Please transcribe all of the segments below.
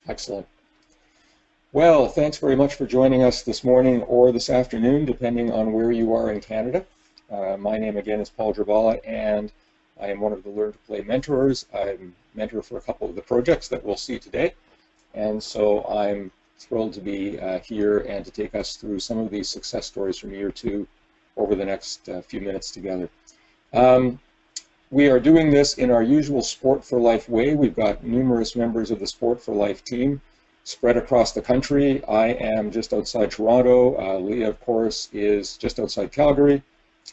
Excellent. Well, thanks very much for joining us this morning or this afternoon, depending on where you are in Canada. My name again is Paul Drabala, and I am one of the Learn to Play mentors. I'm mentor for a couple of the projects that we'll see today, and so I'm thrilled to be here and to take us through some of these success stories from year two over the next few minutes together. We are doing this in our usual Sport for Life way. We've got numerous members of the Sport for Life team spread across the country. I am just outside Toronto. Leah, of course, is just outside Calgary.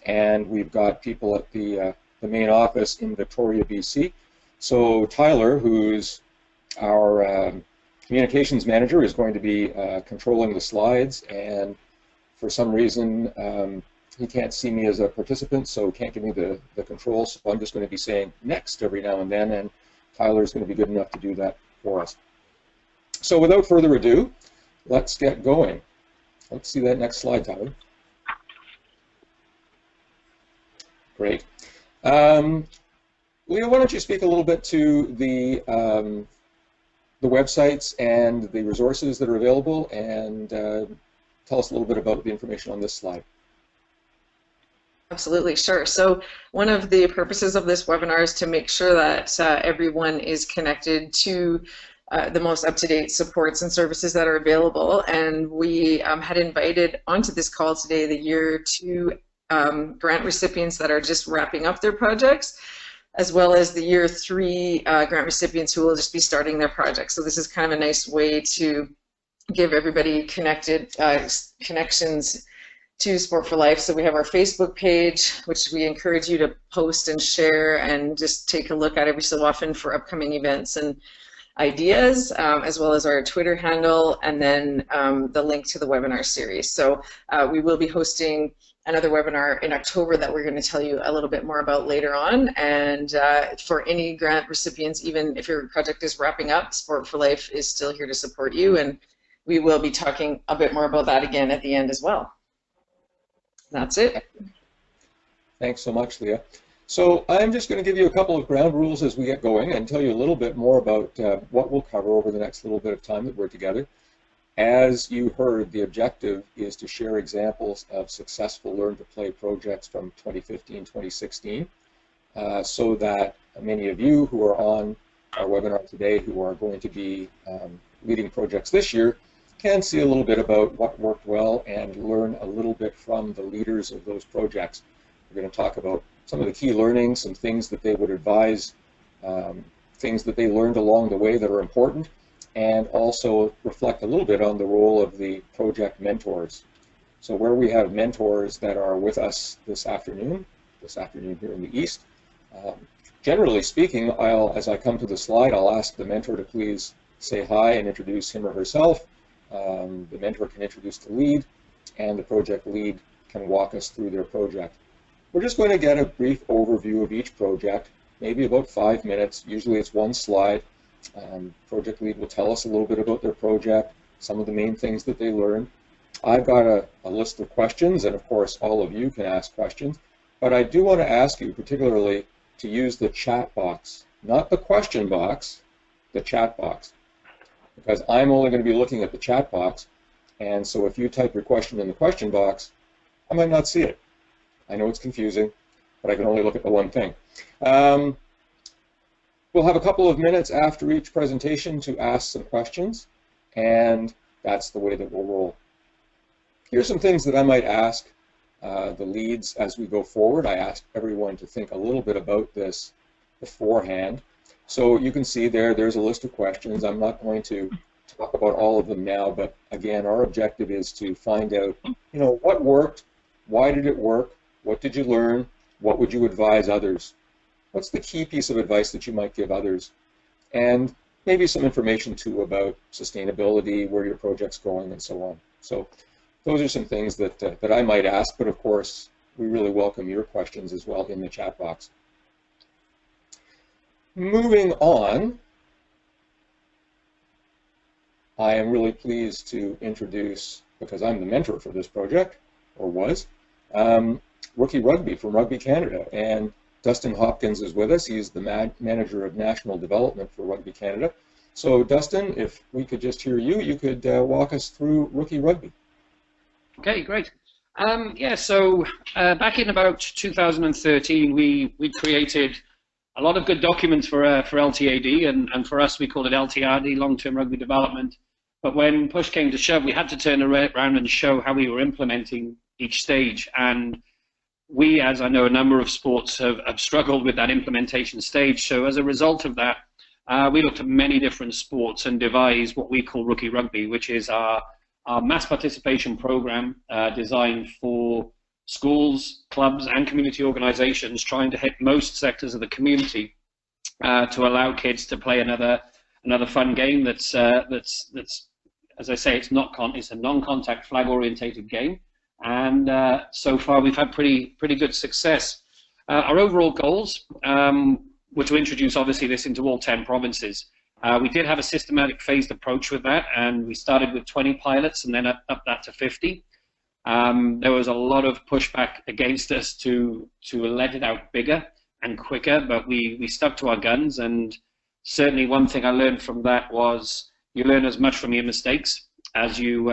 And we've got people at the main office in Victoria, BC. So Tyler, who's our communications manager, is going to be controlling the slides. And for some reason, he can't see me as a participant, so he can't give me the controls. So I'm just going to be saying next every now and then, and Tyler's going to be good enough to do that for us. So without further ado, let's get going. Let's see that next slide, Tyler. Great. Leah, why don't you speak a little bit to the websites and the resources that are available, and tell us a little bit about the information on this slide. Absolutely, sure. So one of the purposes of this webinar is to make sure that everyone is connected to the most up-to-date supports and services that are available. And we had invited onto this call today the Year 2 grant recipients that are just wrapping up their projects, as well as the Year 3 grant recipients who will just be starting their projects. So this is kind of a nice way to give everybody connections to Sport for Life. So we have our Facebook page, which we encourage you to post and share and just take a look at every so often for upcoming events and ideas, as well as our Twitter handle, and then the link to the webinar series. So we will be hosting another webinar in October that we're going to tell you a little bit more about later on. And for any grant recipients, even if your project is wrapping up, Sport for Life is still here to support you, and we will be talking a bit more about that again at the end as well. That's it. Thanks so much, Leah. So I'm just going to give you a couple of ground rules as we get going and tell you a little bit more about what we'll cover over the next little bit of time that we're together. As you heard, the objective is to share examples of successful Learn to Play projects from 2015-2016 so that many of you who are on our webinar today who are going to be leading projects this year can see a little bit about what worked well and learn a little bit from the leaders of those projects. We're going to talk about some of the key learnings, some things that they would advise, things that they learned along the way that are important, and also reflect a little bit on the role of the project mentors. So where we have mentors that are with us this afternoon here in the East, generally speaking, as I come to the slide, I'll ask the mentor to please say hi and introduce him or herself. The mentor can introduce the lead, and the project lead can walk us through their project. We're just going to get a brief overview of each project, maybe about 5 minutes. Usually it's one slide. Project lead will tell us a little bit about their project, some of the main things that they learned. I've got a list of questions, and of course all of you can ask questions, but I do want to ask you particularly to use the chat box, not the question box, the chat box, because I'm only going to be looking at the chat box, and so if you type your question in the question box, I might not see it. I know it's confusing, but I can only look at the one thing. We'll have a couple of minutes after each presentation to ask some questions, and that's the way that we'll roll. Here's some things that I might ask the leads as we go forward. I asked everyone to think a little bit about this beforehand. So you can see there's a list of questions. I'm not going to talk about all of them now, but again, our objective is to find out, what worked, why did it work, what did you learn, what would you advise others? What's the key piece of advice that you might give others? And maybe some information too about sustainability, where your project's going, and so on. So those are some things that I might ask, but of course, we really welcome your questions as well in the chat box. Moving on, I am really pleased to introduce, because I'm the mentor for this project, or was, Rookie Rugby from Rugby Canada, and Dustin Hopkins is with us. He's the manager of national development for Rugby Canada, So Dustin, if we could just hear you, you could walk us through rookie rugby. Okay, great. Yeah, so back in about 2013, we created a lot of good documents for LTAD, and for us, we called it LTRD, Long-Term Rugby Development. But when push came to shove, we had to turn around and show how we were implementing each stage. And we, as I know, a number of sports have struggled with that implementation stage. So as a result of that, we looked at many different sports and devised what we call Rookie Rugby, which is our mass participation program designed for schools, clubs, and community organizations trying to hit most sectors of the community to allow kids to play another fun game that's as I say, it's a non-contact flag-orientated game, and so far we've had pretty good success. Our overall goals were to introduce obviously this into all 10 provinces. We did have a systematic phased approach with that, and we started with 20 pilots and then up that to 50. There was a lot of pushback against us to let it out bigger and quicker, but we stuck to our guns. And certainly one thing I learned from that was you learn as much from your mistakes as you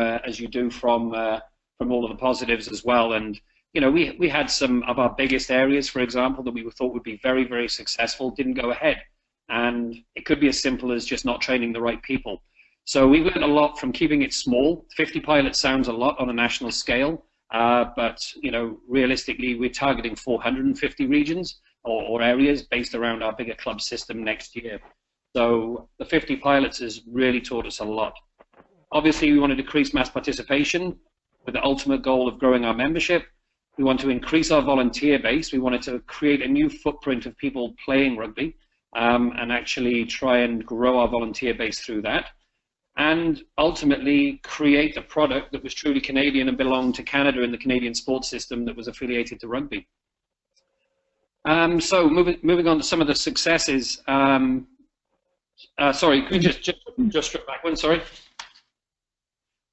do from all of the positives as well. And you know, we had some of our biggest areas, for example, that we thought would be very, very successful, didn't go ahead. And it could be as simple as just not training the right people. So we learned a lot from keeping it small. 50 pilots sounds a lot on a national scale, but you know, realistically, we're targeting 450 regions or areas based around our bigger club system next year. So the 50 pilots has really taught us a lot. Obviously, we want to decrease mass participation with the ultimate goal of growing our membership. We want to increase our volunteer base. We wanted to create a new footprint of people playing rugby and actually try and grow our volunteer base through that. And ultimately create a product that was truly Canadian and belonged to Canada in the Canadian sports system that was affiliated to rugby. So moving on to some of the successes. Sorry, could you just strip back one, sorry.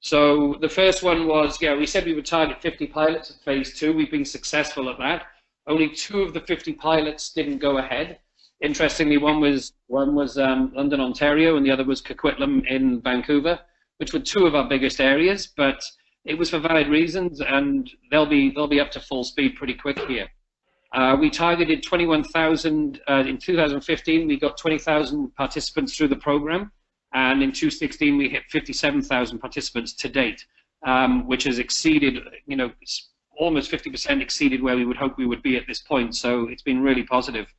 So the first one was, yeah, we said we would target 50 pilots at phase 2. We've been successful at that. Only 2 of the 50 pilots didn't go ahead. Interestingly, one was London, Ontario, and the other was Coquitlam in Vancouver, which were 2 of our biggest areas, but it was for valid reasons, and they'll be up to full speed pretty quick here. We targeted 21,000 in 2015. We got 20,000 participants through the program, and in 2016 we hit 57,000 participants to date, which has exceeded, you know, almost 50% exceeded where we would hope we would be at this point. So it's been really positive.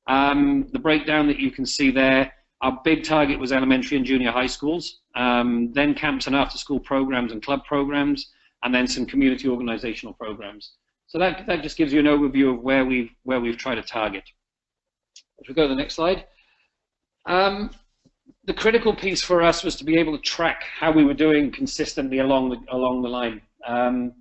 The breakdown that you can see there, our big target was elementary and junior high schools, then camps and after-school programs and club programs, and then some community organizational programs. So that just gives you an overview of where we've tried to target. If we go to the next slide. The critical piece for us was to be able to track how we were doing consistently along the line. And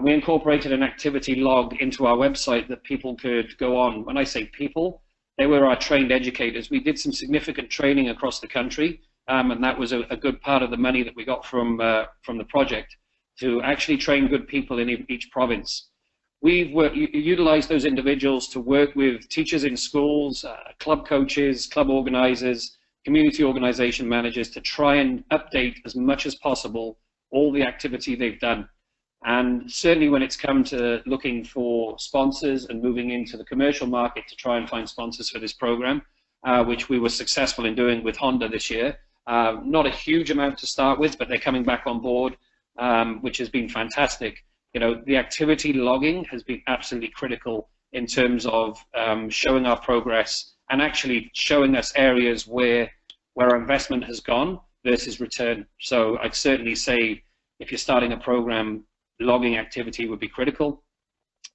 we incorporated an activity log into our website that people could go on. When I say people, they were our trained educators. We did some significant training across the country, and that was a good part of the money that we got from the project to actually train good people in each province. We've utilized those individuals to work with teachers in schools, club coaches, club organizers, community organization managers to try and update as much as possible all the activity they've done. And certainly when it's come to looking for sponsors and moving into the commercial market to try and find sponsors for this program, which we were successful in doing with Honda this year. Not a huge amount to start with, but they're coming back on board, which has been fantastic. You know, the activity logging has been absolutely critical in terms of showing our progress and actually showing us areas where our investment has gone versus return. So I'd certainly say if you're starting a program, logging activity would be critical.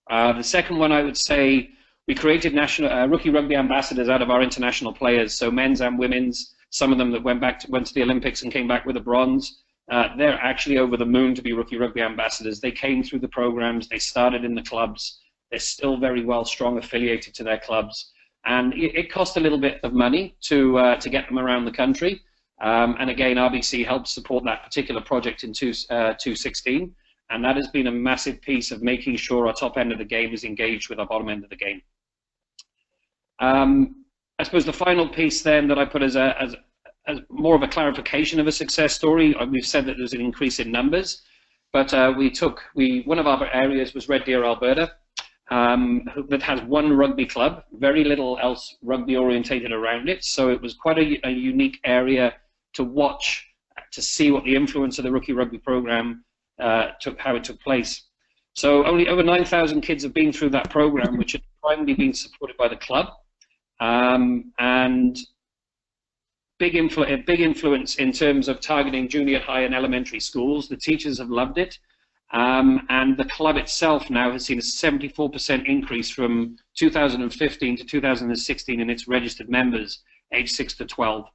The second one, I would say, we created national rookie rugby ambassadors out of our international players, so men's and women's. Some of them that went to the Olympics and came back with a bronze. They're actually over the moon to be rookie rugby ambassadors. They came through the programs, they started in the clubs. They're still very well strong affiliated to their clubs, and it cost a little bit of money to get them around the country. And again, RBC helped support that particular project in 2016. And that has been a massive piece of making sure our top end of the game is engaged with our bottom end of the game. I suppose the final piece then that I put as as more of a clarification of a success story. We've said that there's an increase in numbers, but one of our areas was Red Deer, Alberta, that has one rugby club, very little else rugby orientated around it. So it was quite a unique area to watch, to see what the influence of the rookie rugby program how it took place. So only over 9,000 kids have been through that program, which has primarily been supported by the club, and big influence in terms of targeting junior high and elementary schools. The teachers have loved it, and the club itself now has seen a 74% increase from 2015 to 2016 in its registered members aged 6 to 12.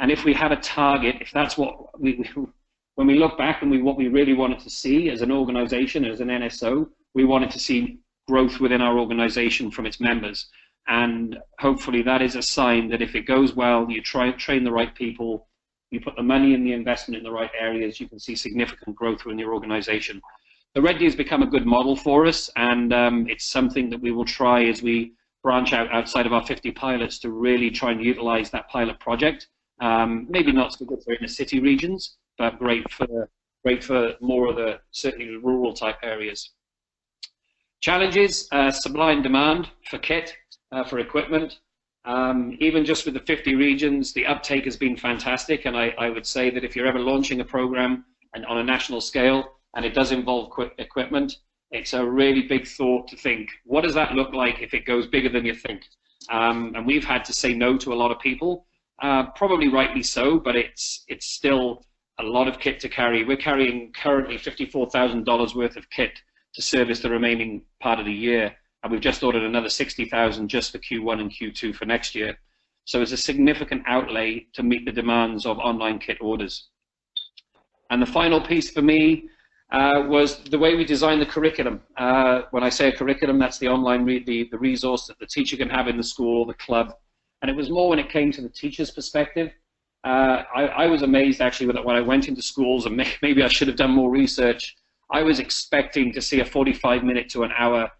And if we had a target, if that's what when we look back and what we really wanted to see as an organization, as an NSO, we wanted to see growth within our organization from its members. And hopefully that is a sign that if it goes well, you train the right people, you put the money and the investment in the right areas, you can see significant growth within your organization. The Red Deer has become a good model for us, and it's something that we will try as we branch out outside of our 50 pilots to really try and utilize that pilot project. Maybe not so good for inner city regions, but great for more of the certainly rural type areas. Challenges: supply and demand for kit, for equipment. Even just with the 50 regions, the uptake has been fantastic, and I would say that if you're ever launching a program and on a national scale and it does involve equipment, it's a really big thought to think, what does that look like if it goes bigger than you think? And we've had to say no to a lot of people, probably rightly so, but it's still a lot of kit to carry. We're carrying currently $54,000 worth of kit to service the remaining part of the year, and we've just ordered another $60,000 just for Q1 and Q2 for next year. So it's a significant outlay to meet the demands of online kit orders. And the final piece for me was the way we designed the curriculum. When I say a curriculum, that's the online the resource that the teacher can have in the school, the club. And it was more when it came to the teacher's perspective. I was amazed actually when I went into schools, and maybe I should have done more research. I was expecting to see a 45-minute to an hour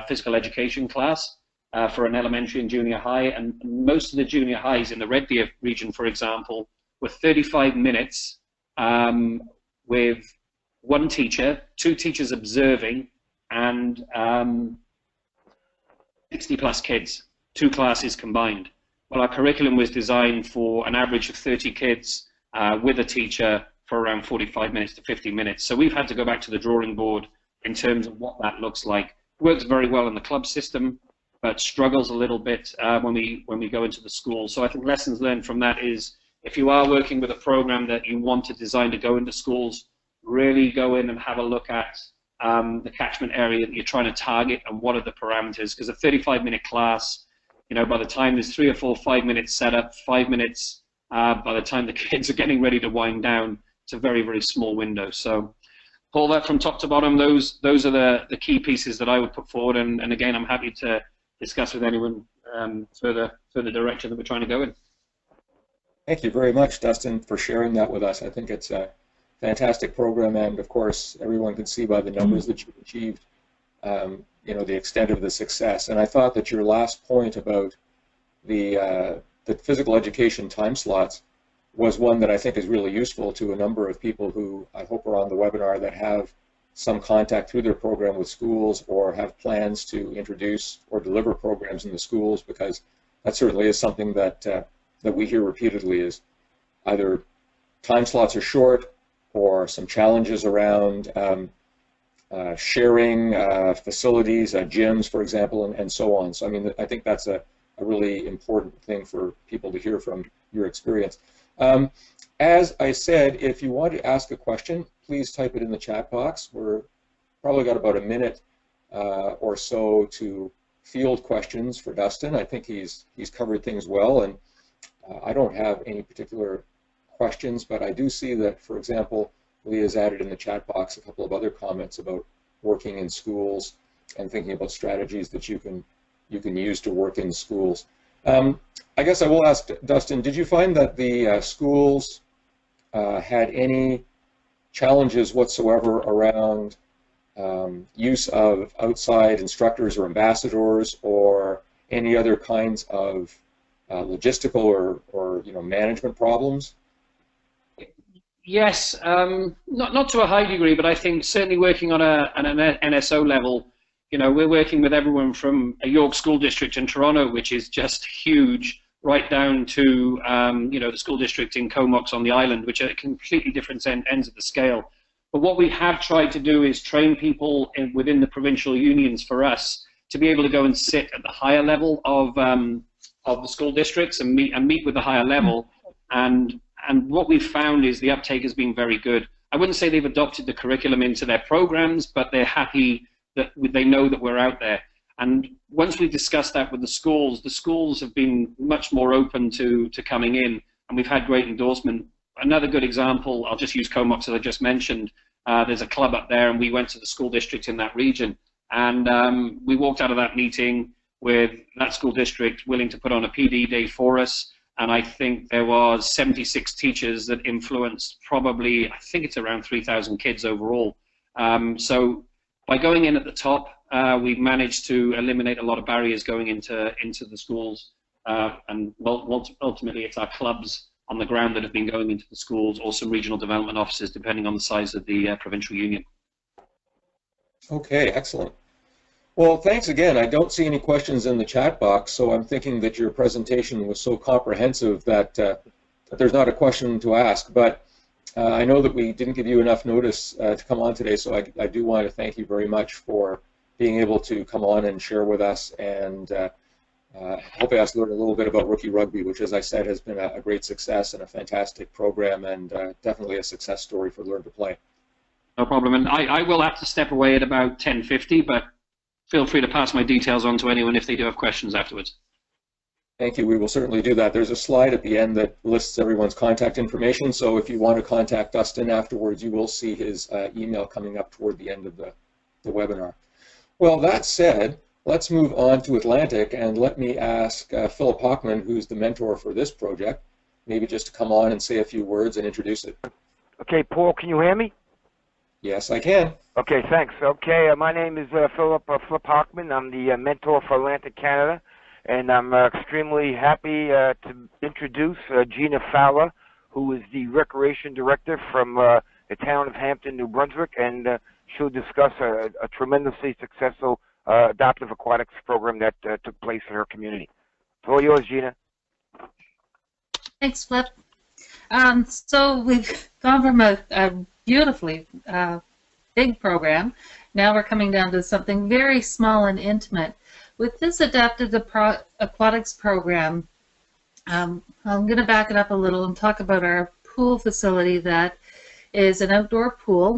physical education class for an elementary and junior high, and most of the junior highs in the Red Deer region, for example, were 35 minutes with one teacher, two teachers observing, and 60 plus kids, two classes combined. Well, our curriculum was designed for an average of 30 kids with a teacher for around 45 minutes to 50 minutes. So we've had to go back to the drawing board in terms of what that looks like. Works very well in the club system, but struggles a little bit when we go into the school. So I think lessons learned from that is, if you are working with a program that you want to design to go into schools, really go in and have a look at the catchment area that you're trying to target and what are the parameters. Because a 35-minute class, you know, by the time there's 3 or 4 5-minute setup, 5 minutes by the time the kids are getting ready to wind down, it's a very, very small window. So pull that from top to bottom. Those are the key pieces that I would put forward. And again, I'm happy to discuss with anyone further direction that we're trying to go in. Thank you very much, Dustin, for sharing that with us. I think it's a fantastic program, and of course, everyone can see by the numbers that you've achieved, you know, the extent of the success. And I thought that your last point about the physical education time slots was one that I think is really useful to a number of people who I hope are on the webinar that have some contact through their program with schools or have plans to introduce or deliver programs in the schools, because that certainly is something that that we hear repeatedly, is either time slots are short or some challenges around sharing facilities, gyms, for example, and so on. So I mean, I think that's a really important thing for people to hear from your experience. As I said, if you want to ask a question, please type it in the chat box. We're probably got about a minute or so to field questions for Dustin. I think he's covered things well, and I don't have any particular questions, but I do see that, for example, Leah's added in the chat box a couple of other comments about working in schools and thinking about strategies that you can use to work in schools. I guess I will ask Dustin, did you find that the schools had any challenges whatsoever around use of outside instructors or ambassadors or any other kinds of logistical or management problems? Yes, not to a high degree, but I think certainly working on an NSO level, we're working with everyone from a York school district in Toronto, which is just huge, right down to the school district in Comox on the island, which are completely different ends of the scale. But what we have tried to do is train people within the provincial unions for us to be able to go and sit at the higher level of the school districts and meet with the higher level. And what we've found is the uptake has been very good. I wouldn't say they've adopted the curriculum into their programs, but they're happy that they know that we're out there. And once we discussed that with the schools have been much more open to coming in, and we've had great endorsement. Another good example, I'll just use Comox as I just mentioned. There's a club up there, and we went to the school district in that region. And we walked out of that meeting with that school district willing to put on a PD day for us. And I think there was 76 teachers that influenced probably, I think it's around 3,000 kids overall. So by going in at the top, we've managed to eliminate a lot of barriers going into the schools. And ultimately, it's our clubs on the ground that have been going into the schools, or some regional development offices, depending on the size of the provincial union. Okay, excellent. Well, thanks again. I don't see any questions in the chat box, so I'm thinking that your presentation was so comprehensive that, that there's not a question to ask. But I know that we didn't give you enough notice to come on today, so I do want to thank you very much for being able to come on and share with us, and helping us learn a little bit about rookie rugby, which, as I said, has been a great success and a fantastic program, and definitely a success story for Learn to Play. No problem. And I will have to step away at about 10:50, but feel free to pass my details on to anyone if they do have questions afterwards. Thank you. We will certainly do that. There's a slide at the end that lists everyone's contact information, so if you want to contact Dustin afterwards, you will see his email coming up toward the end of the webinar. Well, that said, let's move on to Atlantic, and let me ask Philip Hockman, who's the mentor for this project, maybe just to come on and say a few words and introduce it. Okay, Paul, can you hear me? Yes, I can. Okay, thanks. Okay, my name is Philip Hockman. I'm the mentor for Atlantic Canada, and I'm extremely happy to introduce Gina Fowler, who is the recreation director from the town of Hampton, New Brunswick, and she'll discuss a tremendously successful adaptive aquatics program that took place in her community. It's all yours, Gina. Thanks, Flip. So we've gone from a beautifully big program. Now we're coming down to something very small and intimate. With this adaptive aquatics program, I'm going to back it up a little and talk about our pool facility that is an outdoor pool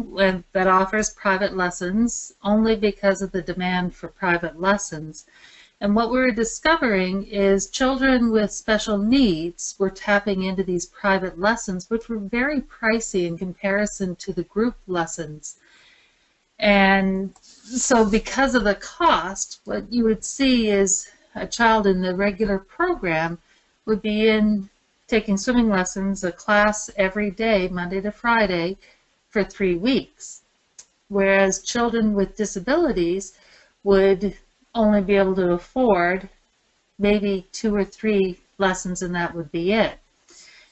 that offers private lessons only because of the demand for private lessons. And what we're discovering is children with special needs were tapping into these private lessons, which were very pricey in comparison to the group lessons. And so because of the cost, what you would see is a child in the regular program would be taking swimming lessons, a class every day, Monday to Friday, for 3 weeks. Whereas children with disabilities would only be able to afford maybe 2 or 3 lessons, and that would be it.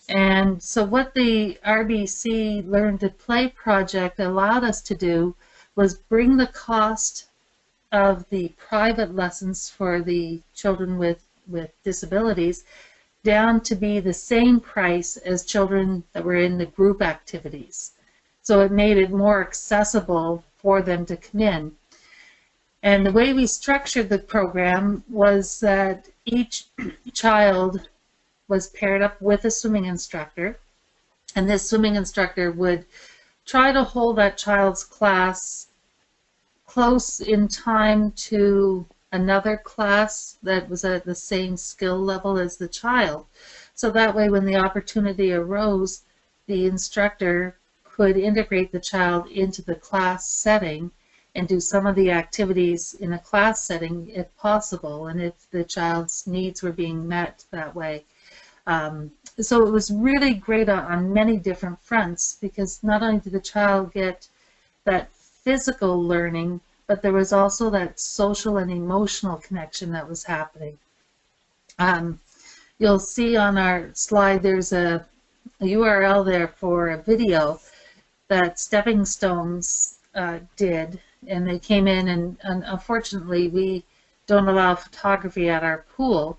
And so what the RBC Learn to Play project allowed us to do was bring the cost of the private lessons for the children with disabilities down to be the same price as children that were in the group activities. So it made it more accessible for them to come in. And the way we structured the program was that each child was paired up with a swimming instructor, and this swimming instructor would try to hold that child's class close in time to another class that was at the same skill level as the child. So that way, when the opportunity arose, the instructor could integrate the child into the class setting and do some of the activities in a class setting if possible, and if the child's needs were being met that way. So it was really great on many different fronts, because not only did the child get that physical learning, but there was also that social and emotional connection that was happening. you'll see on our slide there's a URL there for a video that Stepping Stones did, and they came in, and unfortunately we don't allow photography at our pool,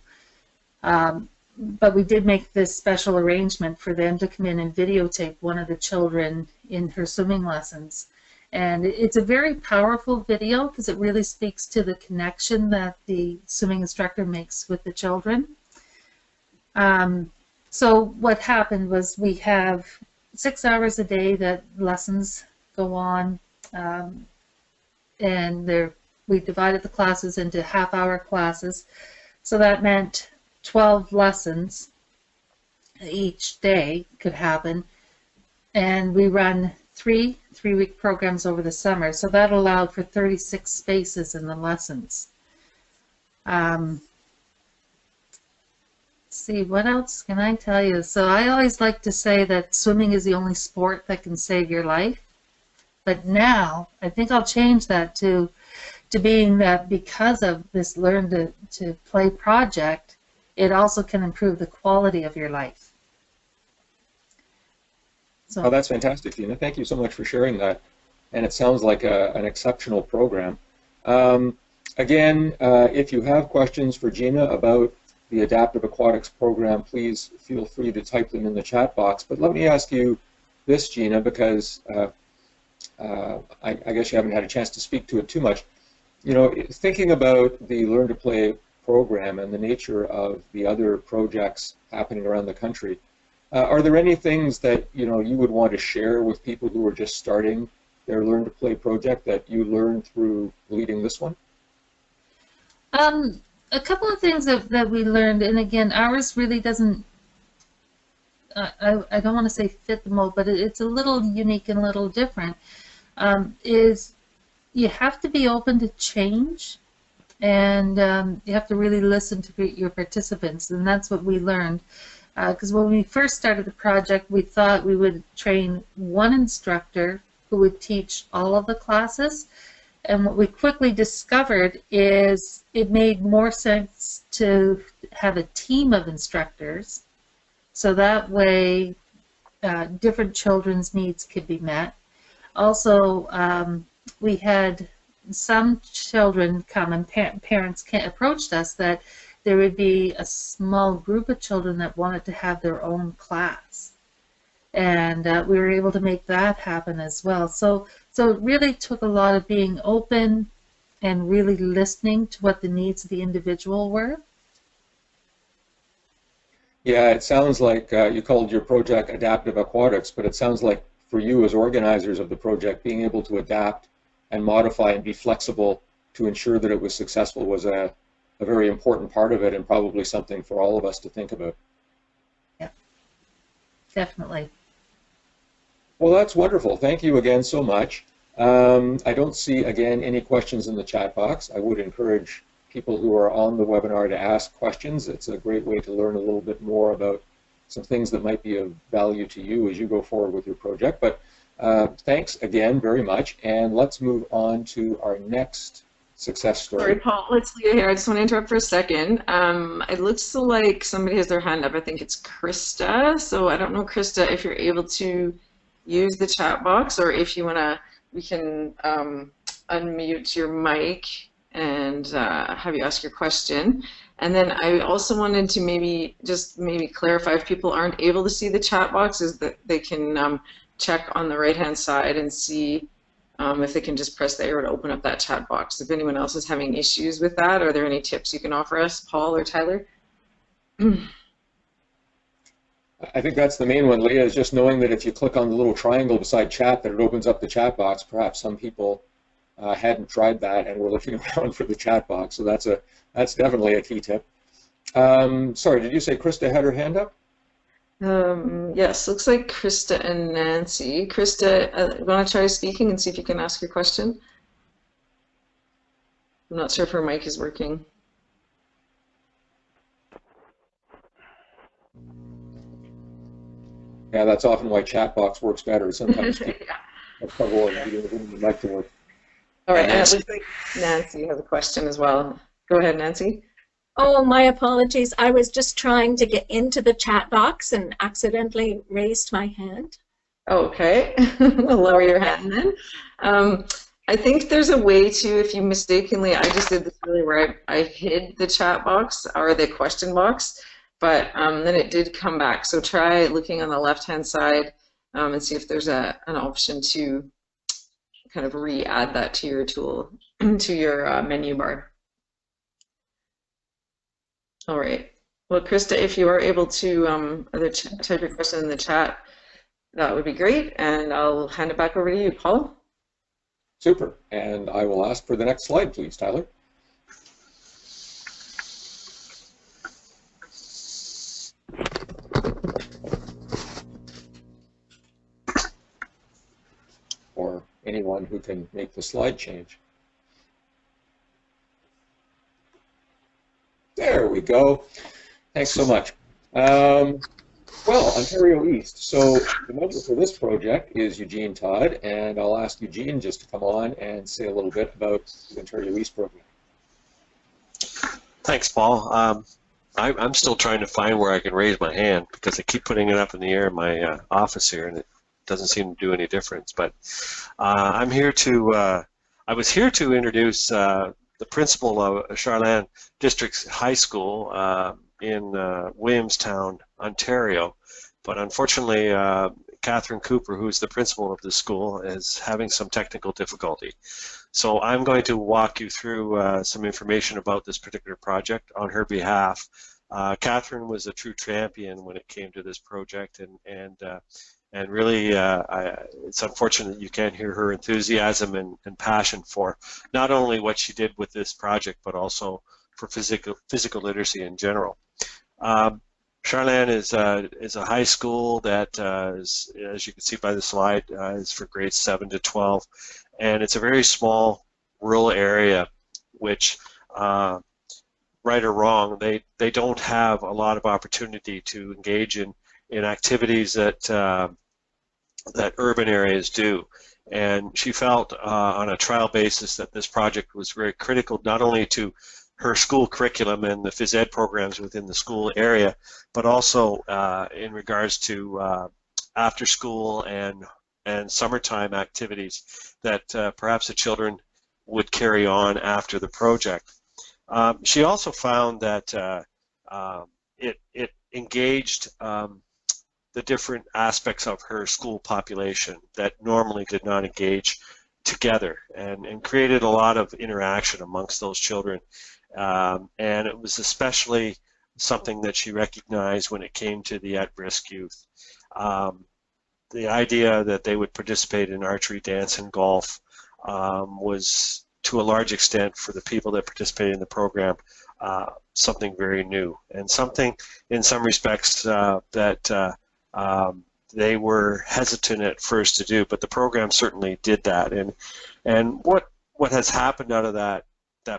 but we did make this special arrangement for them to come in and videotape one of the children in her swimming lessons. And it's a very powerful video because it really speaks to the connection that the swimming instructor makes with the children. So what happened was we have 6 hours a day that lessons go on, and we divided the classes into half-hour classes. So that meant 12 lessons each day could happen, and we run three-week programs over the summer. So that allowed for 36 spaces in the lessons. See, what else can I tell you? So I always like to say that swimming is the only sport that can save your life. But now, I think I'll change that to being that because of this Learn to Play project, it also can improve the quality of your life. So, oh, that's fantastic, Gina. Thank you so much for sharing that. And it sounds like an exceptional program. Again, if you have questions for Gina about the Adaptive Aquatics program, please feel free to type them in the chat box. But let me ask you this, Gina, because I guess you haven't had a chance to speak to it too much. You know, thinking about the Learn to Play program and the nature of the other projects happening around the country, are there any things that you would want to share with people who are just starting their Learn to Play project that you learned through leading this one? A couple of things that we learned, and again, ours really doesn't, I don't want to say fit the mold, but it's a little unique and a little different, is you have to be open to change, and you have to really listen to your participants, and that's what we learned. Because when we first started the project, we thought we would train one instructor who would teach all of the classes. And what we quickly discovered is it made more sense to have a team of instructors, so that way different children's needs could be met. Also, we had some children come, and parents approached us that there would be a small group of children that wanted to have their own class. And we were able to make that happen as well. So it really took a lot of being open and really listening to what the needs of the individual were. Yeah, it sounds like you called your project Adaptive Aquatics, but it sounds like for you as organizers of the project, being able to adapt and modify and be flexible to ensure that it was successful was a very important part of it, and probably something for all of us to think about. Yeah, definitely. Well, that's wonderful. Thank you again so much. I don't see, again, any questions in the chat box. I would encourage people who are on the webinar to ask questions. It's a great way to learn a little bit more about some things that might be of value to you as you go forward with your project. But thanks again very much, and let's move on to our next success story. Sorry, Paul, it's Leah here. I just want to interrupt for a second. It looks like somebody has their hand up. I think it's Krista. So I don't know, Krista, if you're able to use the chat box, or if you want to, we can unmute your mic and have you ask your question. And then I also wanted to maybe clarify, if people aren't able to see the chat box, is that they can check on the right-hand side and see if they can just press the arrow to open up that chat box. If anyone else is having issues with that, are there any tips you can offer us, Paul or Tyler? I think that's the main one, Leah, is just knowing that if you click on the little triangle beside chat, that it opens up the chat box. Perhaps some people hadn't tried that and were looking around for the chat box, so that's definitely a key tip. Sorry, did you say Krista had her hand up? Yes, looks like Krista and Nancy. Krista, you want to try speaking and see if you can ask your question? I'm not sure if her mic is working. Yeah, that's often why chat box works better. Sometimes people have trouble and getting the room would like to work. All right, and it looks like Nancy has a question as well. Go ahead, Nancy. Oh, my apologies. I was just trying to get into the chat box and accidentally raised my hand. Okay, we'll lower your hand then. I think there's a way to, if you mistakenly, I just did this really where I hid the chat box or the question box, but then it did come back. So try looking on the left-hand side and see if there's an option to kind of re-add that to your tool, to your menu bar. All right. Well, Krista, if you are able to either type your question in the chat, that would be great, and I'll hand it back over to you, Paul. Super, and I will ask for the next slide, please, Tyler. Or anyone who can make the slide change. There we go. Thanks so much. Well, Ontario East. So the mentor for this project is Eugene Todd, and I'll ask Eugene just to come on and say a little bit about the Ontario East program. Thanks, Paul. I'm still trying to find where I can raise my hand because I keep putting it up in the air in my office here, and it doesn't seem to do any difference. But I'm here to. I was here to introduce the principal of Charland District High School in Williamstown, Ontario, but unfortunately Catherine Cooper, who's the principal of the school, is having some technical difficulty. So I'm going to walk you through some information about this particular project on her behalf. Catherine was a true champion when it came to this project, and really it's unfortunate that you can't hear her enthusiasm and passion for not only what she did with this project, but also for physical literacy in general. Charland is a high school that, is, as you can see by the slide, is for grades 7 to 12, and it's a very small rural area, which, right or wrong, they don't have a lot of opportunity to engage in activities that that urban areas do. And she felt on a trial basis that this project was very critical, not only to her school curriculum and the phys ed programs within the school area, but also in regards to after school and summertime activities that perhaps the children would carry on after the project. She also found that it engaged the different aspects of her school population that normally did not engage together, and created a lot of interaction amongst those children. And it was especially something that she recognized when it came to the at-risk youth. The idea that they would participate in archery, dance, and golf was, to a large extent, for the people that participated in the program, something very new, and something, in some respects, that they were hesitant at first to do, but the program certainly did that. And what has happened out of that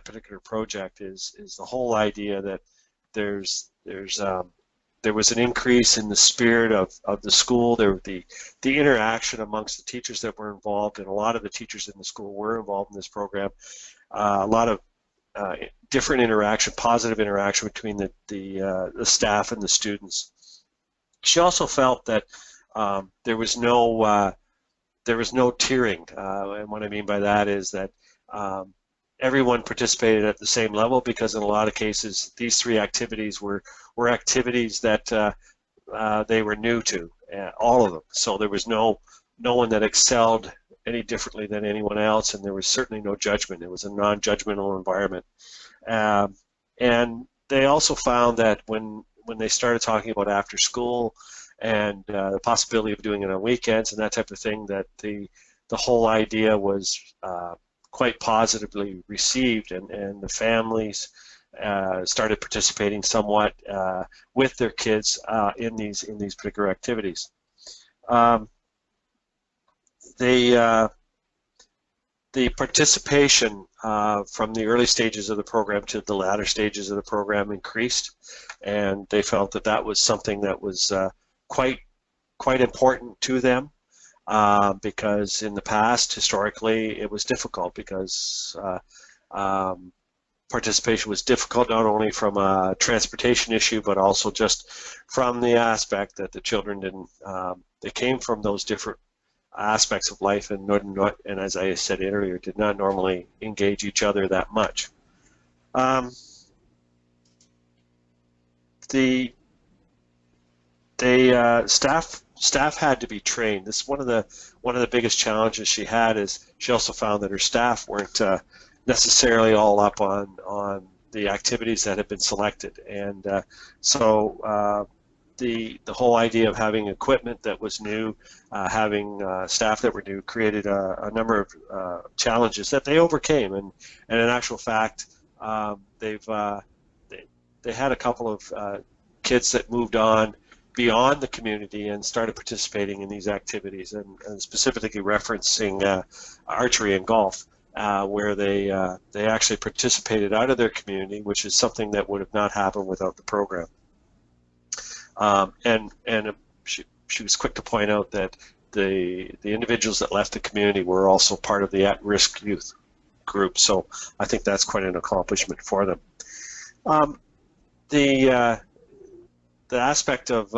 particular project is the whole idea that there was an increase in the spirit of the school. There the interaction amongst the teachers that were involved, and a lot of the teachers in the school were involved in this program. A lot of different interaction, positive interaction between the staff and the students. She also felt that there was no tiering, and what I mean by that is that everyone participated at the same level, because in a lot of cases these three activities were activities that they were new to, all of them. So there was no one that excelled any differently than anyone else, and there was certainly no judgment. It was a non-judgmental environment. And they also found that when they started talking about after school and the possibility of doing it on weekends and that type of thing, that the whole idea was quite positively received, and the families started participating somewhat with their kids in these particular activities. The participation from the early stages of the program to the latter stages of the program increased, and they felt that that was something that was quite important to them, because in the past, historically, it was difficult because participation was difficult, not only from a transportation issue, but also just from the aspect that the children didn't, they came from those different aspects of life, and as I said earlier, did not normally engage each other that much. Staff had to be trained. This is one of the biggest challenges she had. Is she also found that her staff weren't necessarily all up on the activities that had been selected, and so the whole idea of having equipment that was new, having staff that were new, created a number of challenges that they overcame. And in actual fact, they had a couple of kids that moved on beyond the community and started participating in these activities, and specifically referencing archery and golf, where they actually participated out of their community, which is something that would have not happened without the program. She was quick to point out that the individuals that left the community were also part of the at-risk youth group, so I think that's quite an accomplishment for them. The aspect of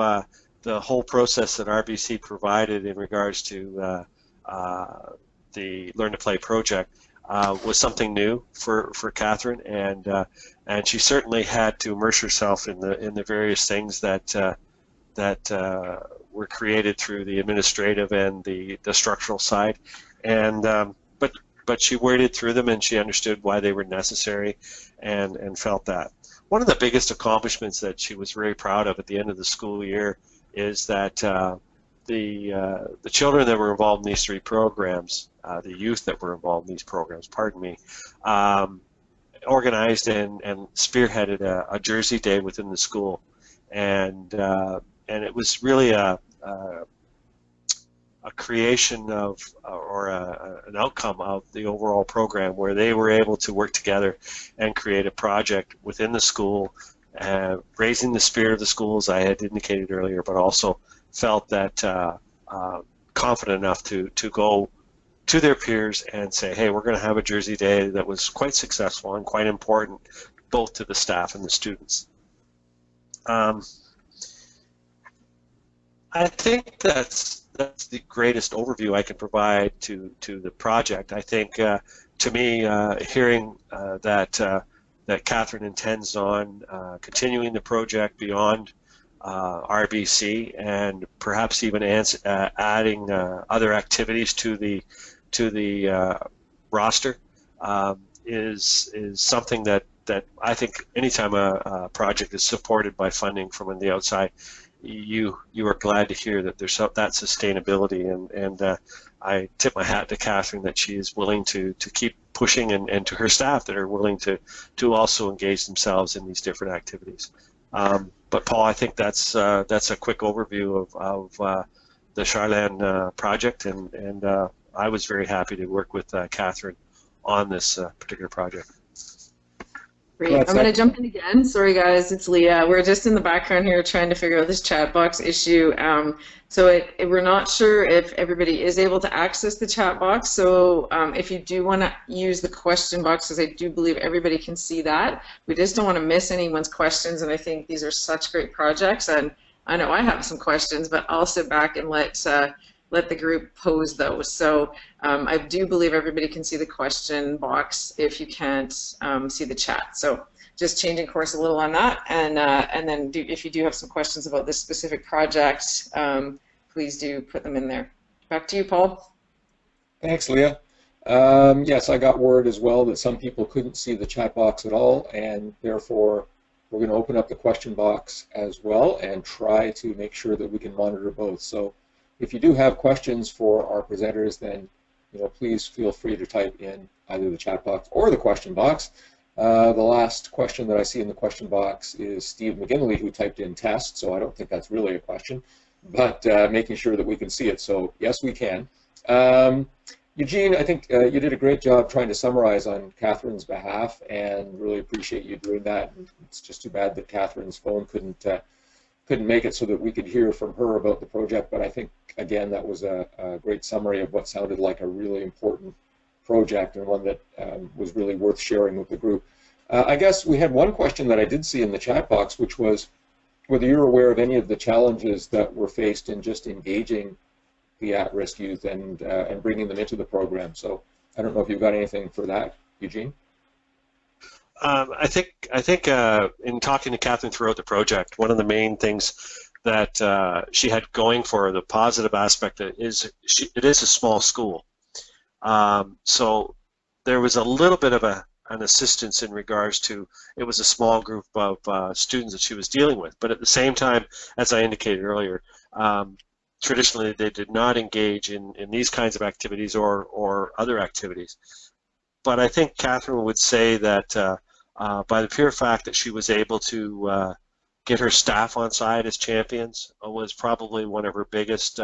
the whole process that RBC provided in regards to the Learn to Play project was something new for Catherine, and she certainly had to immerse herself in the various things that were created through the administrative and the structural side, and but she waded through them, and she understood why they were necessary, and felt that. One of the biggest accomplishments that she was very proud of at the end of the school year is that the children that were involved in these three programs, the youth that were involved in these programs, pardon me, organized and spearheaded a Jersey Day within the school, and it was really a creation of, or an outcome of the overall program, where they were able to work together and create a project within the school, raising the spirit of the school, as I had indicated earlier, but also felt that confident enough to go to their peers and say, hey, we're going to have a Jersey Day that was quite successful and quite important both to the staff and the students. I think that's the greatest overview I can provide to the project. I think, to me, hearing that Catherine intends on continuing the project beyond RBC, and perhaps even adding other activities to the roster, is something that I think anytime a project is supported by funding from the outside, you are glad to hear that there's that sustainability, and I tip my hat to Catherine that she is willing to keep pushing, and to her staff that are willing to also engage themselves in these different activities. But Paul, I think that's a quick overview of the Charland project, and I was very happy to work with Catherine on this particular project. Great. I'm going to jump in again. Sorry, guys. It's Leah. We're just in the background here trying to figure out this chat box issue. So we're not sure if everybody is able to access the chat box. So if you do want to use the question box, because I do believe everybody can see that, we just don't want to miss anyone's questions. And I think these are such great projects. And I know I have some questions, but I'll sit back and let the group pose those. So I do believe everybody can see the question box if you can't see the chat. So just changing course a little on that, and then if you do have some questions about this specific project, please do put them in there. Back to you, Paul. Thanks, Leah. Yes, I got word as well that some people couldn't see the chat box at all, and therefore we're going to open up the question box as well and try to make sure that we can monitor both. So if you do have questions for our presenters, then please feel free to type in either the chat box or the question box. The last question that I see in the question box is Steve McGinley, who typed in test, so I don't think that's really a question, but making sure that we can see it. So yes, we can. Eugene, I think you did a great job trying to summarize on Catherine's behalf, and really appreciate you doing that. It's just too bad that Catherine's phone couldn't make it so that we could hear from her about the project, but I think, again, that was a great summary of what sounded like a really important project, and one that was really worth sharing with the group. I guess we had one question that I did see in the chat box, which was whether you're aware of any of the challenges that were faced in just engaging the at-risk youth and bringing them into the program. So I don't know if you've got anything for that, Eugene. I think in talking to Catherine throughout the project, one of the main things that she had going for her, the positive aspect is it is a small school. So there was a little bit of an assistance in regards to it was a small group of students that she was dealing with. But at the same time, as I indicated earlier, traditionally they did not engage in these kinds of activities or other activities. But I think Catherine would say that by the pure fact that she was able to get her staff on side as champions was probably one of her biggest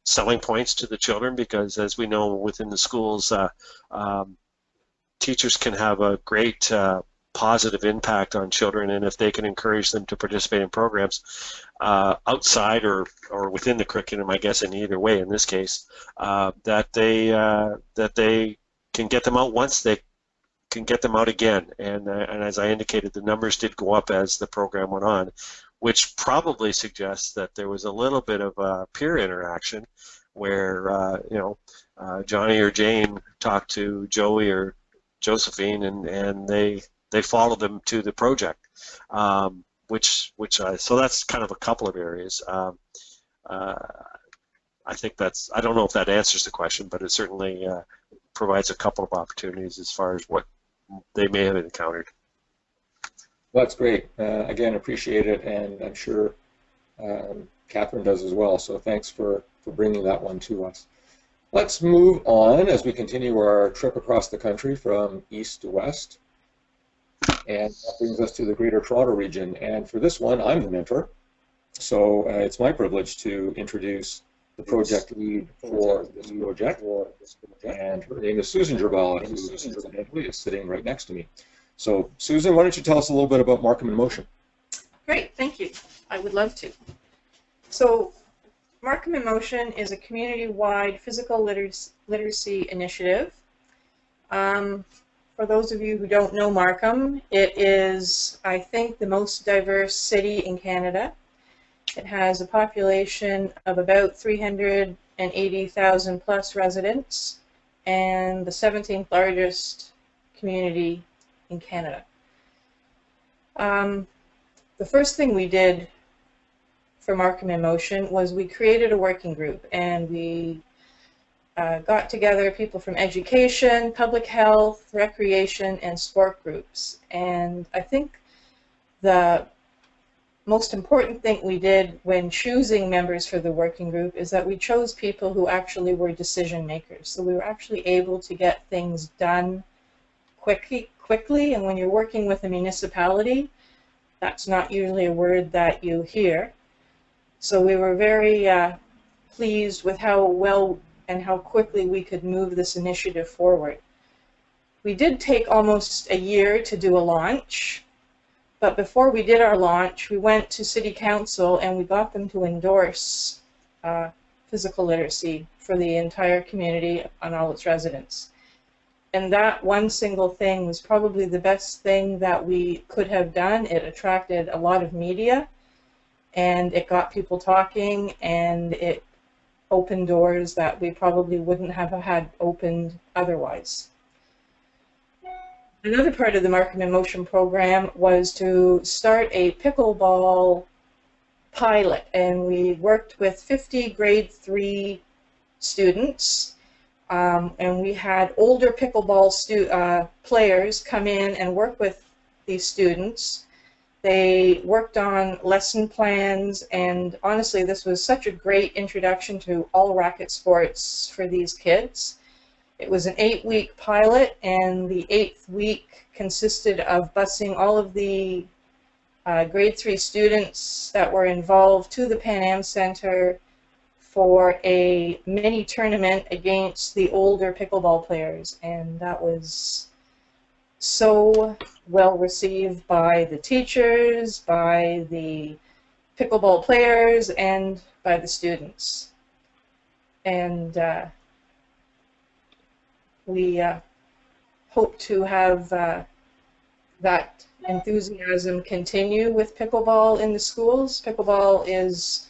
selling points to the children, because as we know within the schools, teachers can have a great positive impact on children, and if they can encourage them to participate in programs outside or within the curriculum, I guess in either way in this case, that they can get them out once, they can get them out again. And as I indicated, the numbers did go up as the program went on, which probably suggests that there was a little bit of peer interaction where Johnny or Jane talked to Joey or Josephine, and they followed them to the project, so that's kind of a couple of areas. I think I don't know if that answers the question, but it certainly provides a couple of opportunities as far as what they may have encountered. Well, that's great. Again, appreciate it, and I'm sure Catherine does as well. So thanks for bringing that one to us. Let's move on as we continue our trip across the country from east to west. And that brings us to the Greater Toronto region. And for this one, I'm the mentor. So it's my privilege to introduce the project lead for this project. And her name is Susan Gerbala, who incidentally is sitting right next to me. So Susan, why don't you tell us a little bit about Markham in Motion? Great, thank you. I would love to. So Markham in Motion is a community-wide physical literacy initiative. For those of you who don't know Markham, it is, I think, the most diverse city in Canada. It has a population of about 380,000 plus residents and the 17th largest community in Canada. The first thing we did for Markham in Motion was we created a working group, and we got together people from education, public health, recreation, and sport groups. And I think the most important thing we did when choosing members for the working group is that we chose people who actually were decision makers. So we were actually able to get things done quickly, and when you're working with a municipality, that's not usually a word that you hear. So we were very pleased with how well and how quickly we could move this initiative forward. We did take almost a year to do a launch, but before we did our launch, we went to City Council and we got them to endorse physical literacy for the entire community and all its residents. And that one single thing was probably the best thing that we could have done. It attracted a lot of media, and it got people talking, and it opened doors that we probably wouldn't have had opened otherwise. Another part of the Markham in Motion program was to start a pickleball pilot, and we worked with 50 grade 3 students, and we had older pickleball players come in and work with these students. They worked on lesson plans, and honestly, this was such a great introduction to all racket sports for these kids. It was an 8-week pilot, and the 8th week consisted of busing all of the grade 3 students that were involved to the Pan Am Center for a mini tournament against the older pickleball players, and that was so well received by the teachers, by the pickleball players, and by the students. And we hope to have that enthusiasm continue with pickleball in the schools. Pickleball is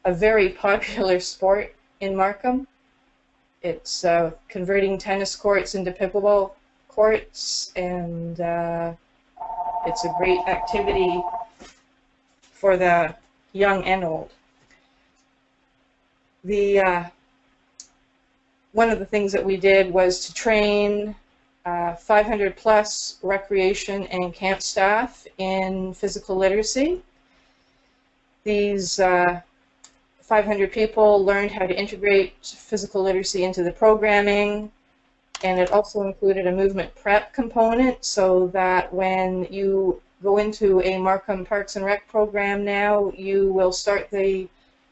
a very popular sport in Markham. It's converting tennis courts into pickleball courts, and it's a great activity for the young and old. One of the things that we did was to train 500 plus recreation and camp staff in physical literacy. These 500 people learned how to integrate physical literacy into the programming, and it also included a movement prep component, so that when you go into a Markham Parks and Rec program now, you will start the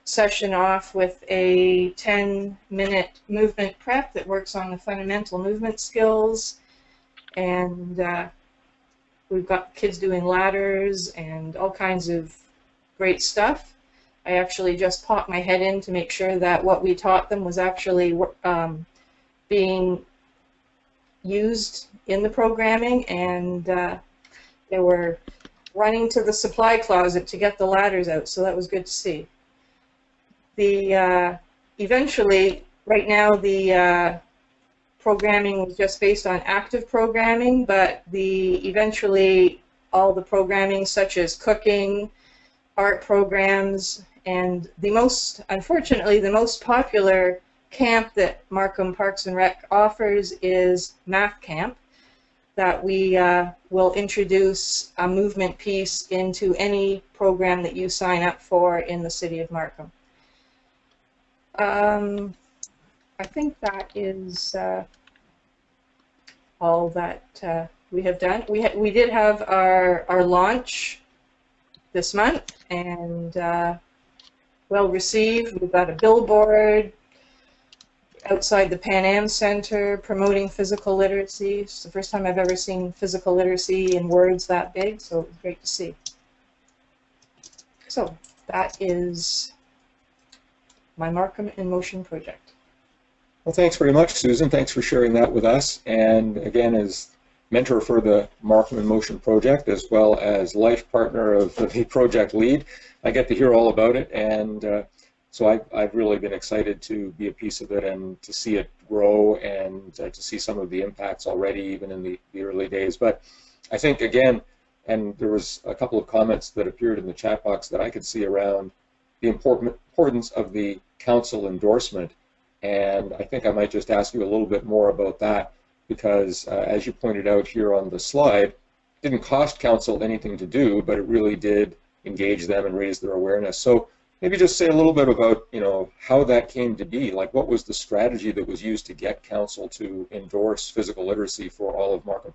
session off with a 10-minute movement prep that works on the fundamental movement skills, and we've got kids doing ladders and all kinds of great stuff. I actually just popped my head in to make sure that what we taught them was actually being used in the programming, and they were running to the supply closet to get the ladders out, so that was good to see. Eventually, right now, the programming was just based on active programming, but eventually all the programming, such as cooking, art programs, and unfortunately, the most popular camp that Markham Parks and Rec offers is Math Camp, that we will introduce a movement piece into any program that you sign up for in the city of Markham. I think that is all that we have done. We did have our launch this month, and well received. We've got a billboard outside the Pan Am Center promoting physical literacy. It's the first time I've ever seen physical literacy in words that big, so it was great to see. So that is my Markham in Motion project. Well, thanks very much, Susan. Thanks for sharing that with us. And again, as mentor for the Markham in Motion project, as well as life partner of the project lead, I get to hear all about it. And so I've really been excited to be a piece of it and to see it grow, and to see some of the impacts already, even in the early days. But I think, again, and there was a couple of comments that appeared in the chat box that I could see around the importance of the council endorsement. And I think I might just ask you a little bit more about that, because as you pointed out here on the slide, it didn't cost council anything to do, but it really did engage them and raise their awareness. So maybe just say a little bit about, how that came to be. Like, what was the strategy that was used to get council to endorse physical literacy for all of Markham?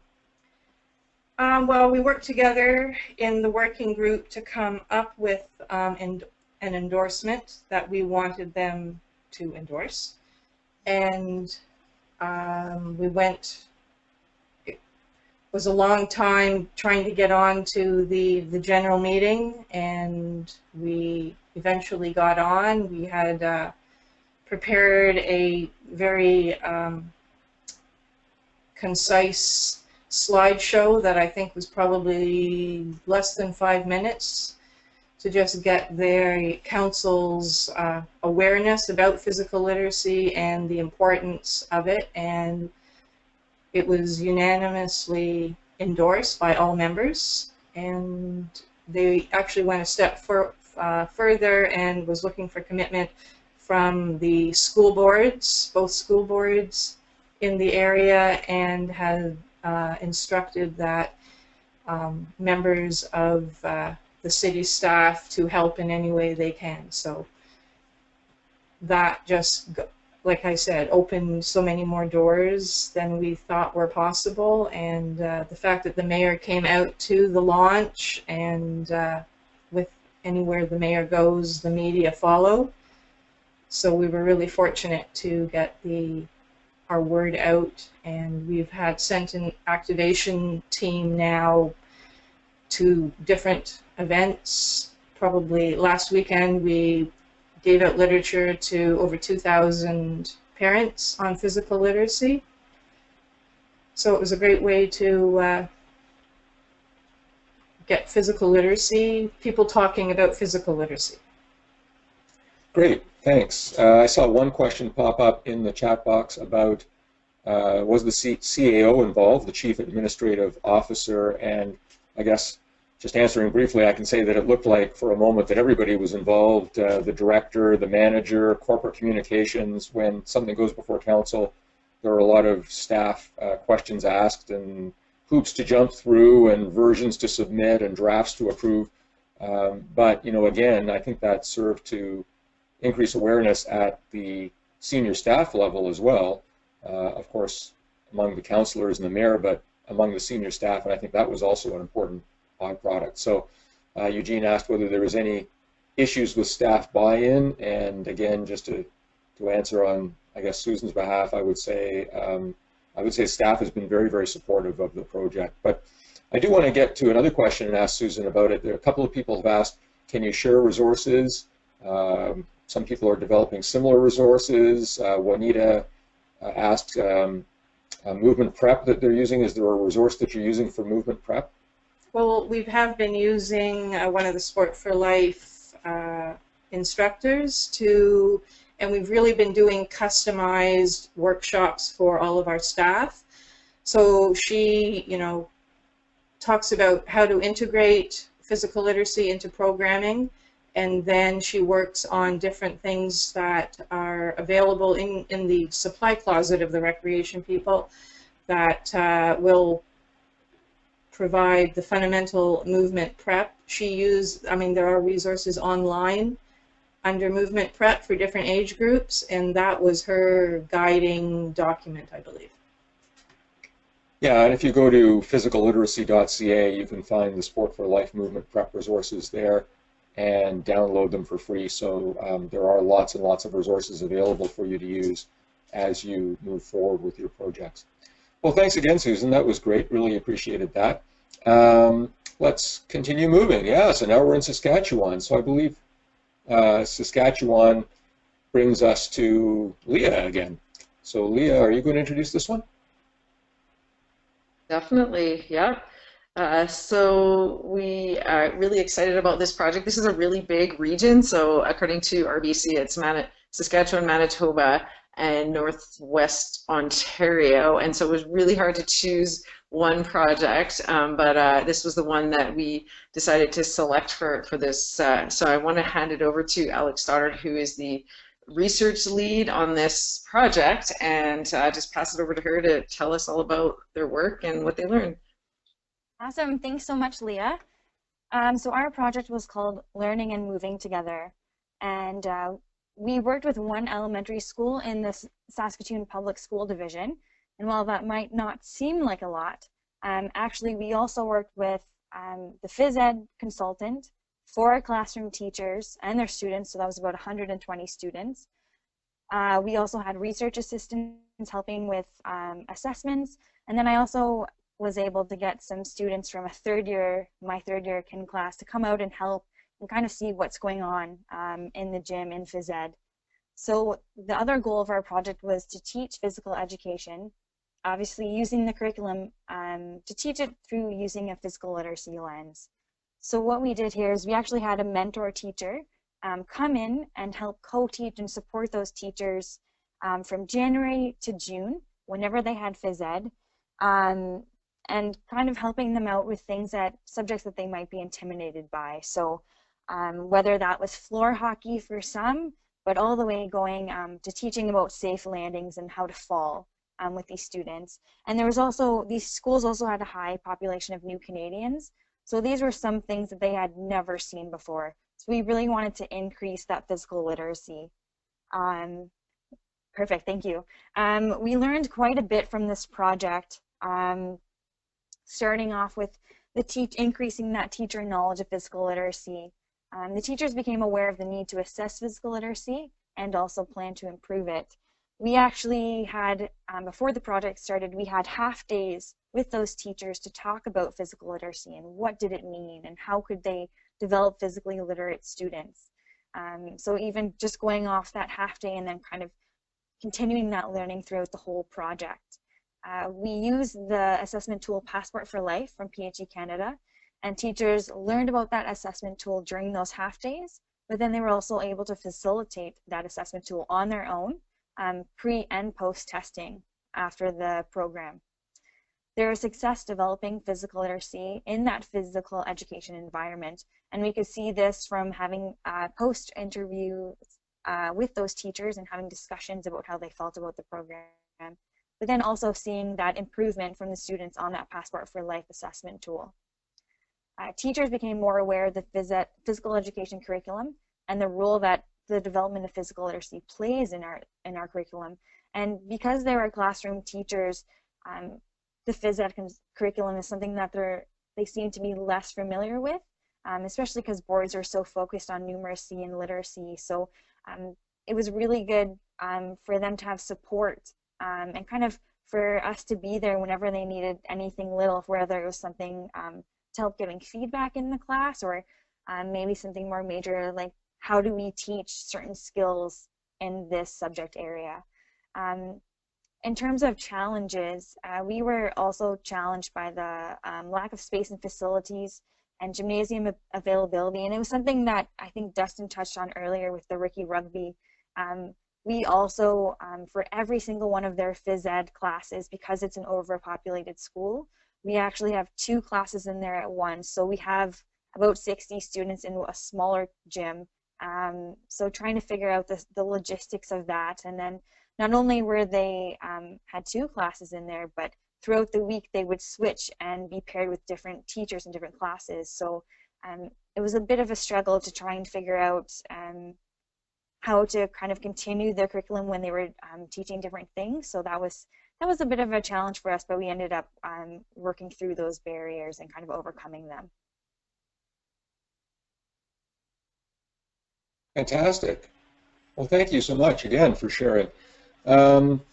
Well, we worked together in the working group to come up with an endorsement that we wanted them to endorse, and it was a long time trying to get on to the general meeting, and we eventually got on. We had prepared a very concise slideshow that I think was probably less than 5 minutes to just get their council's awareness about physical literacy and the importance of it, and it was unanimously endorsed by all members. And they actually went a step further and was looking for commitment from the school boards, both school boards in the area, and had instructed that members of the city staff to help in any way they can. So that just, like I said, opened so many more doors than we thought were possible. And the fact that the mayor came out to the launch, and with anywhere the mayor goes, the media follow. So we were really fortunate to get our word out, and we've sent an activation team now to different events. Probably last weekend we gave out literature to over 2,000 parents on physical literacy. So it was a great way to get physical literacy, people talking about physical literacy. Great, thanks. I saw one question pop up in the chat box about was the CAO involved, the Chief Administrative Officer, and I guess just answering briefly, I can say that it looked like for a moment that everybody was involved, the director, the manager, corporate communications. When something goes before council, there are a lot of staff questions asked and hoops to jump through and versions to submit and drafts to approve. But, you know, again, I think that served to increase awareness at the senior staff level as well, of course, among the councillors and the mayor, but among the senior staff, and I think that was also an important byproduct. So Eugene asked whether there was any issues with staff buy-in, and again, just to answer on, I guess, Susan's behalf, I would say staff has been very, very supportive of the project. But I do want to get to another question and ask Susan about it. There are a couple of people have asked, can you share resources? Some people are developing similar resources. Juanita asked movement prep that they're using. Is there a resource that you're using for movement prep? Well, we have been using one of the Sport for Life instructors and we've really been doing customized workshops for all of our staff. So she, you know, talks about how to integrate physical literacy into programming, and then she works on different things that are available in the supply closet of the recreation people that will provide the fundamental movement prep. I mean, there are resources online under movement prep for different age groups, and that was her guiding document, I believe. Yeah, and if you go to physicalliteracy.ca, you can find the Sport for Life movement prep resources there and download them for free. So there are lots and lots of resources available for you to use as you move forward with your projects. Well, thanks again, Susan. That was great. Really appreciated that. Let's continue moving. Yeah, so now we're in Saskatchewan. So I believe Saskatchewan brings us to Leah again. So Leah, are you going to introduce this one? Definitely, yeah. So we are really excited about this project. This is a really big region. So according to RBC, it's Saskatchewan, Manitoba, and Northwest Ontario. And so it was really hard to choose one project, but this was the one that we decided to select for this. So I want to hand it over to Alex Stoddard, who is the research lead on this project, and just pass it over to her to tell us all about their work and what they learned. Awesome, thanks so much, Leah. So our project was called Learning and Moving Together, and we worked with one elementary school in the Saskatchewan Public School Division, and while that might not seem like a lot, actually we also worked with the phys ed consultant, 4 classroom teachers and their students, so that was about 120 students. We also had research assistants helping with assessments, and then I also was able to get some students from my third year kin class to come out and help and kind of see what's going on in the gym in phys ed. So the other goal of our project was to teach physical education, obviously using the curriculum to teach it through using a physical literacy lens. So what we did here is we actually had a mentor teacher come in and help co-teach and support those teachers from January to June, whenever they had phys ed, and kind of helping them out with subjects that they might be intimidated by. So whether that was floor hockey for some, but all the way going to teaching about safe landings and how to fall with these students. And there was also, these schools also had a high population of new Canadians. So these were some things that they had never seen before. So we really wanted to increase that physical literacy. Perfect, thank you. We learned quite a bit from this project, starting off with increasing that teacher knowledge of physical literacy. The teachers became aware of the need to assess physical literacy and also plan to improve it. We actually had, before the project started, we had half days with those teachers to talk about physical literacy and what did it mean and how could they develop physically literate students. So even just going off that half day and then kind of continuing that learning throughout the whole project. We use the assessment tool Passport for Life from PHE Canada, and teachers learned about that assessment tool during those half days, but then they were also able to facilitate that assessment tool on their own, pre and post testing after the program. There is success developing physical literacy in that physical education environment, and we could see this from having post interviews with those teachers and having discussions about how they felt about the program, but then also seeing that improvement from the students on that Passport for Life assessment tool. Teachers became more aware of the physical education curriculum and the role that the development of physical literacy plays in our curriculum. And because they were classroom teachers, the phys ed curriculum is something that they seem to be less familiar with, especially because boards are so focused on numeracy and literacy. So it was really good for them to have support and kind of for us to be there whenever they needed anything little, whether it was something to help giving feedback in the class, or maybe something more major like how do we teach certain skills in this subject area. In terms of challenges, we were also challenged by the lack of space and facilities and gymnasium availability, and it was something that I think Dustin touched on earlier with the Ricky Rugby. We also, for every single one of their phys ed classes, because it's an overpopulated school, we actually have 2 classes in there at once. So we have about 60 students in a smaller gym. So trying to figure out the logistics of that. And then not only were they had 2 classes in there, but throughout the week they would switch and be paired with different teachers in different classes. So it was a bit of a struggle to try and figure out how to kind of continue their curriculum when they were teaching different things. So that was a bit of a challenge for us, but we ended up working through those barriers and kind of overcoming them. Fantastic. Well, thank you so much again for sharing.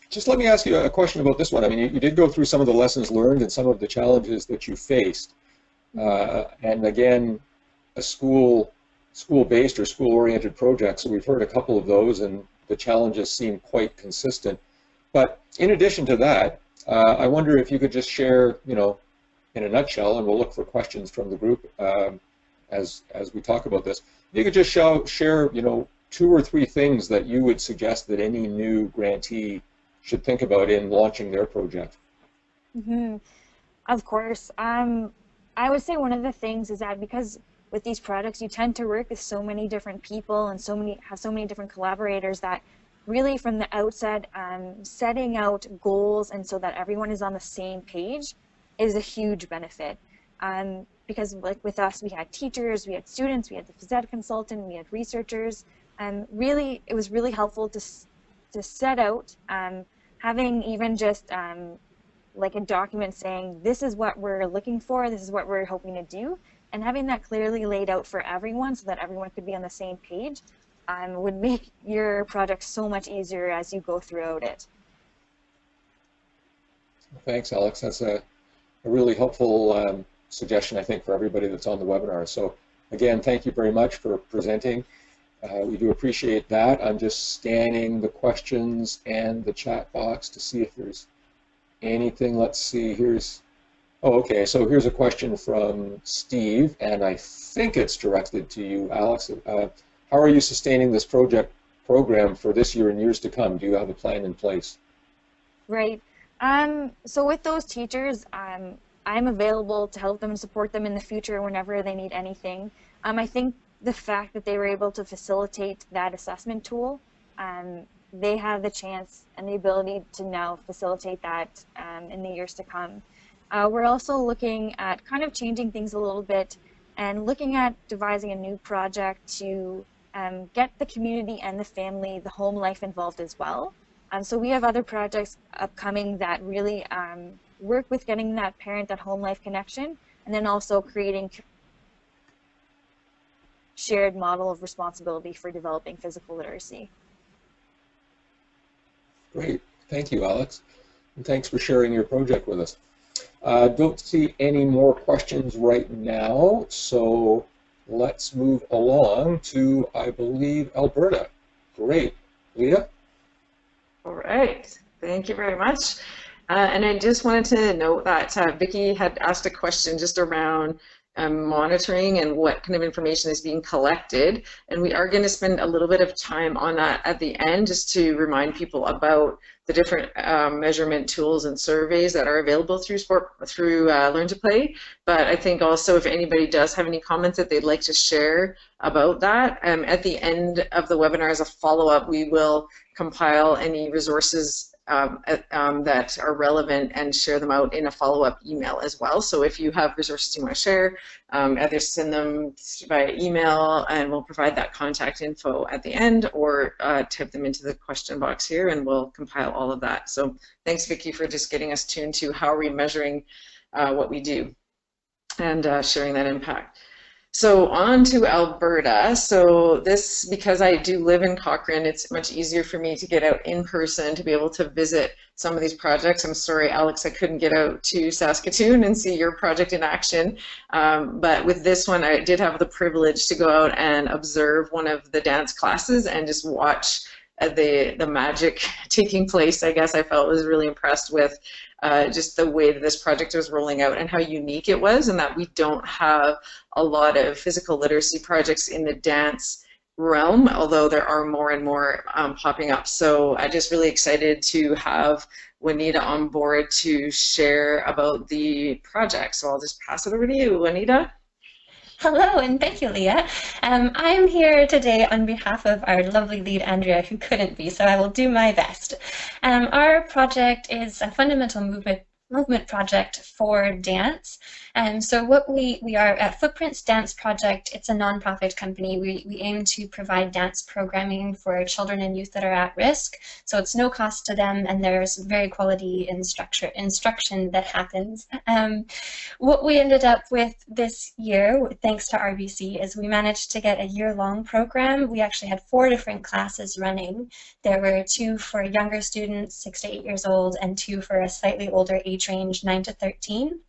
Just let me ask you a question about this one. I mean, you did go through some of the lessons learned and some of the challenges that you faced. And again, a school-based or school-oriented project, so we've heard a couple of those, and the challenges seem quite consistent. But in addition to that, I wonder if you could just share, in a nutshell, and we'll look for questions from the group as we talk about this. If you could just share, 2 or 3 things that you would suggest that any new grantee should think about in launching their project. Mm-hmm. Of course. I would say one of the things is that because with these projects you tend to work with so many different people and have so many different collaborators that really from the outset setting out goals and so that everyone is on the same page is a huge benefit. Because like with us, we had teachers, we had students, we had the phys ed consultant, we had researchers, and really it was really helpful to set out having even just like a document saying this is what we're looking for, this is what we're hoping to do, and having that clearly laid out for everyone so that everyone could be on the same page would make your project so much easier as you go throughout it. Thanks, Alex. That's a really helpful suggestion, I think, for everybody that's on the webinar. So again, thank you very much for presenting. We do appreciate that. I'm just scanning the questions and the chat box to see if there's anything. Let's see, okay, so here's a question from Steve, and I think it's directed to you, Alex. How are you sustaining this program for this year and years to come? Do you have a plan in place? Right. So with those teachers, I'm available to help them and support them in the future whenever they need anything. I think the fact that they were able to facilitate that assessment tool, they have the chance and the ability to now facilitate that in the years to come. We're also looking at kind of changing things a little bit and looking at devising a new project to get the community and the family, the home life involved as well. So we have other projects upcoming that really work with getting that parent, that home life connection, and then also creating shared model of responsibility for developing physical literacy. Great. Thank you, Alex. And thanks for sharing your project with us. Don't see any more questions right now, so let's move along to, I believe, Alberta. Great. Leah? All right. Thank you very much. And I just wanted to note that Vicki had asked a question just around monitoring and what kind of information is being collected. And we are going to spend a little bit of time on that at the end, just to remind people about the different measurement tools and surveys that are available through Learn to Play. But I think also if anybody does have any comments that they'd like to share about that, at the end of the webinar as a follow-up, we will compile any resources that are relevant and share them out in a follow-up email as well. So if you have resources you want to share, either send them via email and we'll provide that contact info at the end, or type them into the question box here and we'll compile all of that. So thanks, Vicki, for just getting us tuned to how are we measuring what we do and sharing that impact. So on to Alberta. So this, because I do live in Cochrane, it's much easier for me to get out in person to be able to visit some of these projects. I'm sorry, Alex, I couldn't get out to Saskatoon and see your project in action. But with this one, I did have the privilege to go out and observe one of the dance classes and just watch the magic taking place. I guess I felt was really impressed with just the way that this project was rolling out and how unique it was, and that we don't have a lot of physical literacy projects in the dance realm, although there are more and more popping up. So I'm just really excited to have Juanita on board to share about the project. So I'll just pass it over to you, Juanita. Hello, and thank you, Leah. I'm here today on behalf of our lovely lead, Andrea, who couldn't be, so I will do my best. Our project is a fundamental movement project for dance. So what we are at Footprints Dance Project, it's a nonprofit company. We aim to provide dance programming for children and youth that are at risk. So it's no cost to them, and there's very quality instruction that happens. What we ended up with this year, thanks to RBC, is we managed to get a year-long program. We actually had 4 different classes running. There were 2 for younger students, 6 to 8 years old, and 2 for a slightly older age range, 9 to 13.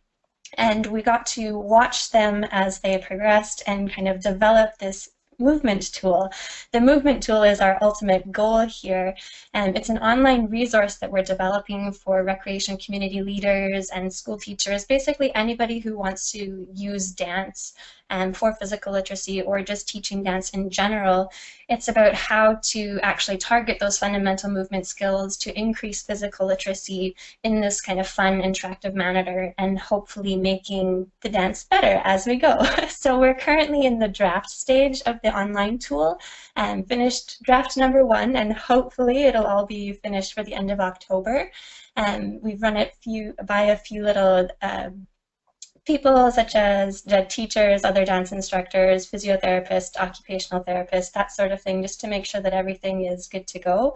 And we got to watch them as they progressed and kind of develop this movement tool. The movement tool is our ultimate goal here, and it's an online resource that we're developing for recreation community leaders and school teachers, basically anybody who wants to use dance for physical literacy or just teaching dance in general. It's about how to actually target those fundamental movement skills to increase physical literacy in this kind of fun, interactive manner, and hopefully making the dance better as we go. So we're currently in the draft stage of the online tool, and finished draft number 1, and hopefully it'll all be finished for the end of October. We've run it by a few little people, such as teachers, other dance instructors, physiotherapists, occupational therapists, that sort of thing, just to make sure that everything is good to go.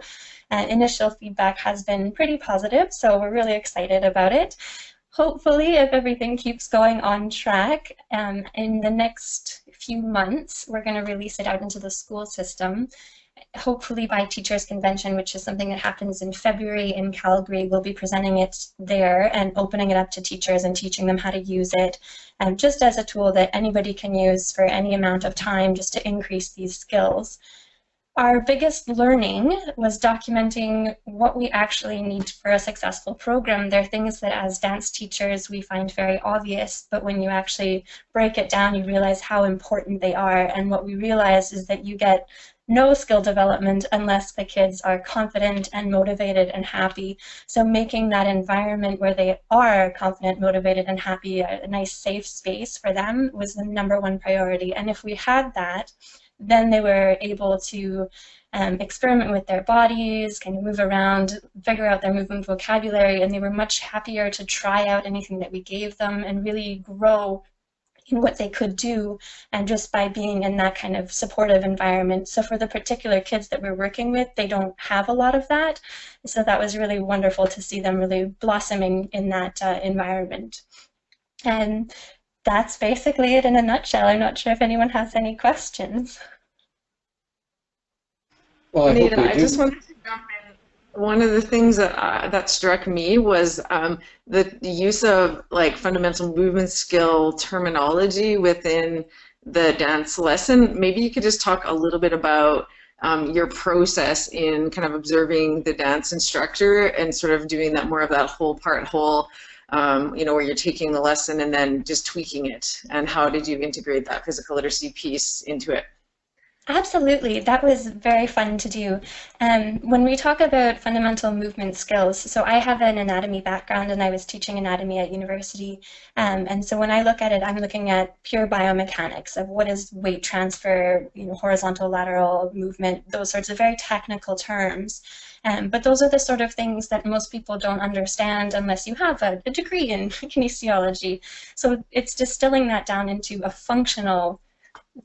Initial feedback has been pretty positive, so we're really excited about it. Hopefully, if everything keeps going on track, in the next few months, we're going to release it out into the school system. Hopefully by Teachers Convention, which is something that happens in February in Calgary, we'll be presenting it there and opening it up to teachers and teaching them how to use it, just as a tool that anybody can use for any amount of time just to increase these skills. Our biggest learning was documenting what we actually need for a successful program. There are things that as dance teachers we find very obvious, but when you actually break it down, you realize how important they are. And what we realize is that you get no skill development unless the kids are confident and motivated and happy. So making that environment where they are confident, motivated, and happy, a nice safe space for them, was the #1 priority. And if we had that, then they were able to experiment with their bodies, kind of move around, figure out their movement vocabulary, and they were much happier to try out anything that we gave them and really grow in what they could do, and just by being in that kind of supportive environment. So for the particular kids that we're working with, they don't have a lot of that. So that was really wonderful to see them really blossoming in that environment. And that's basically it in a nutshell. I'm not sure if anyone has any questions. Well, I just wanted to jump in. One of the things that struck me was the use of like fundamental movement skill terminology within the dance lesson. Maybe you could just talk a little bit about your process in kind of observing the dance instructor and sort of doing that more of that whole part whole you know, where you're taking the lesson and then just tweaking it? And how did you integrate that physical literacy piece into it? Absolutely, that was very fun to do. When we talk about fundamental movement skills, so I have an anatomy background and I was teaching anatomy at university. And so when I look at it, I'm looking at pure biomechanics of what is weight transfer, you know, horizontal, lateral movement, those sorts of very technical terms. But those are the sort of things that most people don't understand unless you have a degree in kinesiology. So it's distilling that down into a functional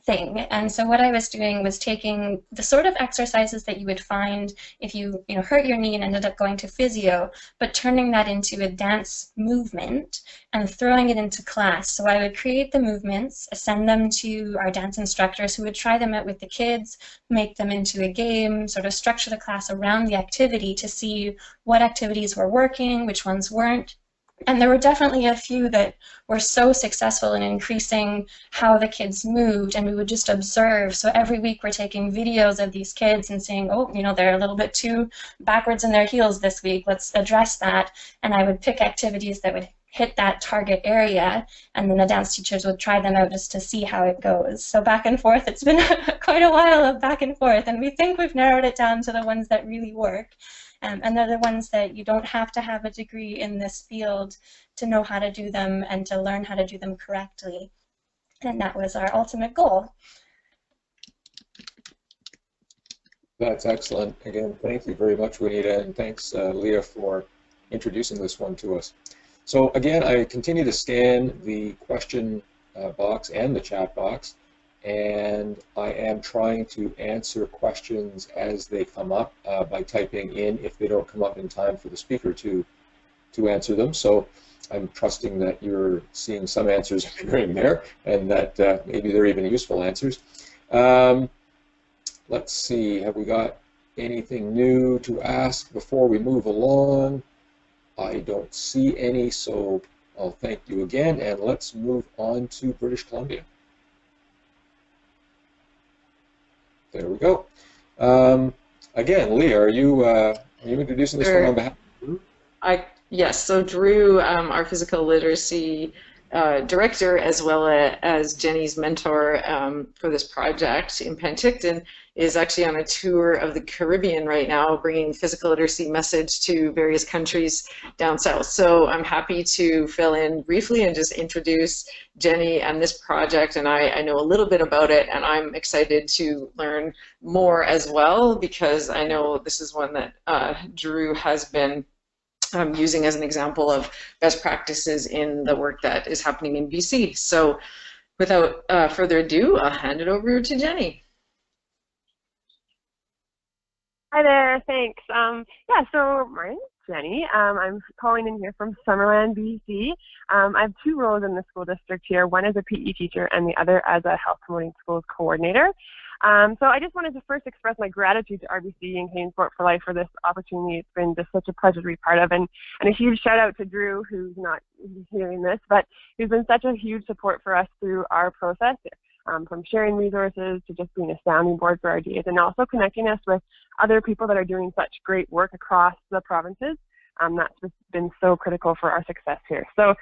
thing. And so what I was doing was taking the sort of exercises that you would find if you hurt your knee and ended up going to physio, but turning that into a dance movement and throwing it into class. So I would create the movements, send them to our dance instructors who would try them out with the kids, make them into a game, sort of structure the class around the activity to see what activities were working, which ones weren't. And there were definitely a few that were so successful in increasing how the kids moved, and we would just observe. So every week we're taking videos of these kids and saying, oh, you know, they're a little bit too backwards in their heels this week, let's address that. And I would pick activities that would hit that target area, and then the dance teachers would try them out just to see how it goes. So back and forth, it's been quite a while of back and forth, and we think we've narrowed it down to the ones that really work. And they're the ones that you don't have to have a degree in this field to know how to do them and to learn how to do them correctly. And that was our ultimate goal. That's excellent. Again, thank you very much, Juanita, and thanks, Leah, for introducing this one to us. So again, I continue to scan the question box and the chat box, and I am trying to answer questions as they come up by typing in if they don't come up in time for the speaker to answer them. So I'm trusting that you're seeing some answers appearing there, and that maybe they're even useful answers. Let's see, have we got anything new to ask before we move along? I don't see any, so I'll thank you again, and let's move on to British Columbia. There we go. Again, Leah, are you introducing this one on behalf of Drew? Yes, so Drew, our physical literacy director, as well as Jenny's mentor for this project in Penticton, is actually on a tour of the Caribbean right now, bringing physical literacy message to various countries down south. So I'm happy to fill in briefly and just introduce Jenny and this project, and I know a little bit about it, and I'm excited to learn more as well, because I know this is one that Drew has been using as an example of best practices in the work that is happening in BC. So without further ado, I'll hand it over to Jenny. Hi there, thanks. Yeah, so my name's Jenny. I'm calling in here from Summerland, BC. I have two roles in the school district here, one as a PE teacher and the other as a health promoting schools coordinator. So I just wanted to first express my gratitude to RBC and Canadian Sport for Life for this opportunity. It's been just such a pleasure to be part of, and a huge shout out to Drew, who's not hearing this, but who's been such a huge support for us through our process, from sharing resources to just being a sounding board for ideas, and also connecting us with other people that are doing such great work across the provinces. That's just been so critical for our success here. So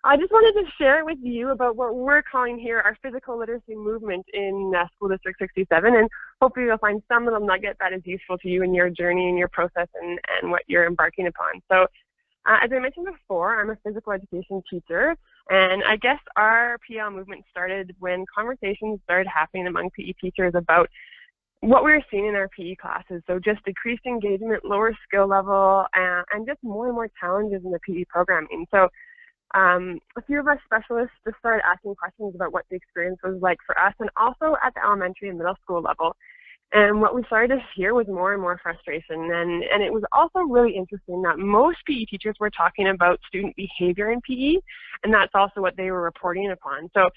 I just wanted to share with you about what we're calling here our physical literacy movement in School District 67, and hopefully you'll find some little nugget that is useful to you in your journey and your process and what you're embarking upon. So as I mentioned before, I'm a physical education teacher, and I guess our PL movement started when conversations started happening among PE teachers about what we were seeing in our PE classes. So just decreased engagement, lower skill level, and just more and more challenges in the PE programming. So a few of us specialists just started asking questions about what the experience was like for us, and also at the elementary and middle school level. And what we started to hear was more and more frustration. And it was also really interesting that most PE teachers were talking about student behavior in PE, and that's also what they were reporting upon. So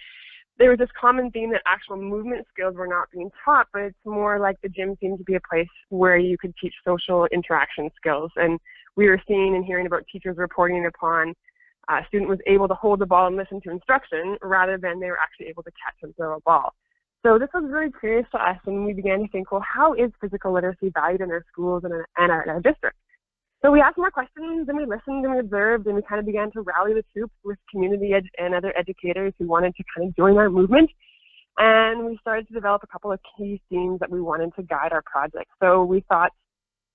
there was this common theme that actual movement skills were not being taught, but it's more like the gym seemed to be a place where you could teach social interaction skills. And we were seeing and hearing about teachers reporting upon a student was able to hold the ball and listen to instruction rather than they were actually able to catch and throw a ball. So this was really curious to us, and we began to think, well, how is physical literacy valued in our schools and our district? So we asked more questions, and we listened, and we observed, and we kind of began to rally the troops with community and other educators who wanted to kind of join our movement. And we started to develop a couple of key themes that we wanted to guide our project. So we thought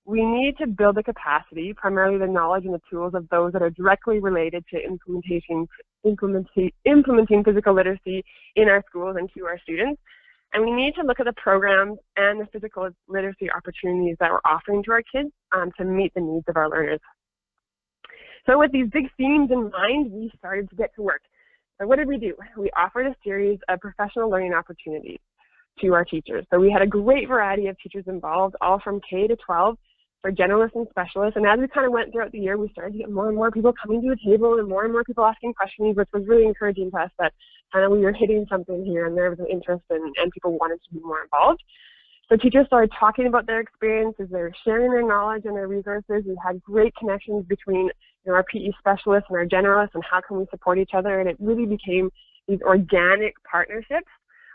we need to build the capacity, primarily the knowledge and the tools of those that are directly related to implementing physical literacy in our schools and to our students. And we need to look at the programs and the physical literacy opportunities that we're offering to our kids to meet the needs of our learners. So with these big themes in mind, we started to get to work. So what did we do? We offered a series of professional learning opportunities to our teachers. So we had a great variety of teachers involved, all from K to 12, for generalists and specialists. And as we kind of went throughout the year, we started to get more and more people coming to the table and more people asking questions, which was really encouraging to us that kind of we were hitting something here and there was an interest and people wanted to be more involved. So teachers started talking about their experiences, they were sharing their knowledge and their resources. We had great connections between our PE specialists and our generalists and how can we support each other. And it really became these organic partnerships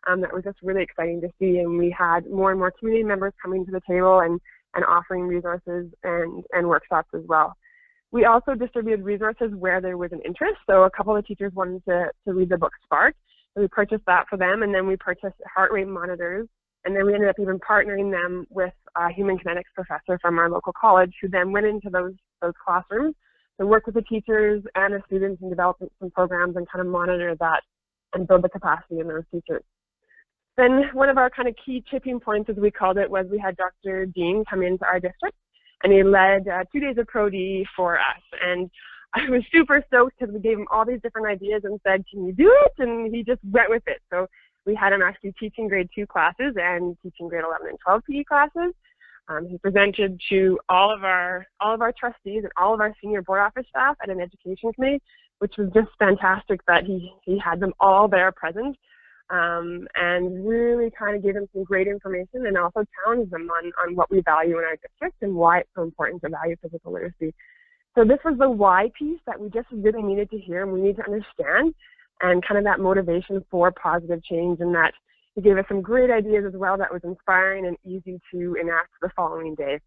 that was just really exciting to see. And we had more and more community members coming to the table and offering resources and workshops as well. We also distributed resources where there was an interest. So a couple of teachers wanted to read the book Spark. So we purchased that for them, and then we purchased heart rate monitors. And then we ended up even partnering them with a human kinetics professor from our local college who then went into those classrooms to work with the teachers and the students and develop some programs and kind of monitor that and build the capacity in those teachers. Then one of our kind of key tipping points, as we called it, was we had Dr. Dean come into our district, and he led 2 days of Pro-D for us. And I was super stoked because we gave him all these different ideas and said, can you do it? And he just went with it. So we had him actually teaching grade 2 classes and teaching grade 11 and 12 PE classes. He presented to all of our trustees and all of our senior board office staff at an education committee, which was just fantastic that he had them all there present. And really kind of gave them some great information and also challenged them on what we value in our district and why it's so important to value physical literacy. So this was the why piece that we just really needed to hear and we need to understand, and kind of that motivation for positive change, and that he gave us some great ideas as well that was inspiring and easy to enact the following day.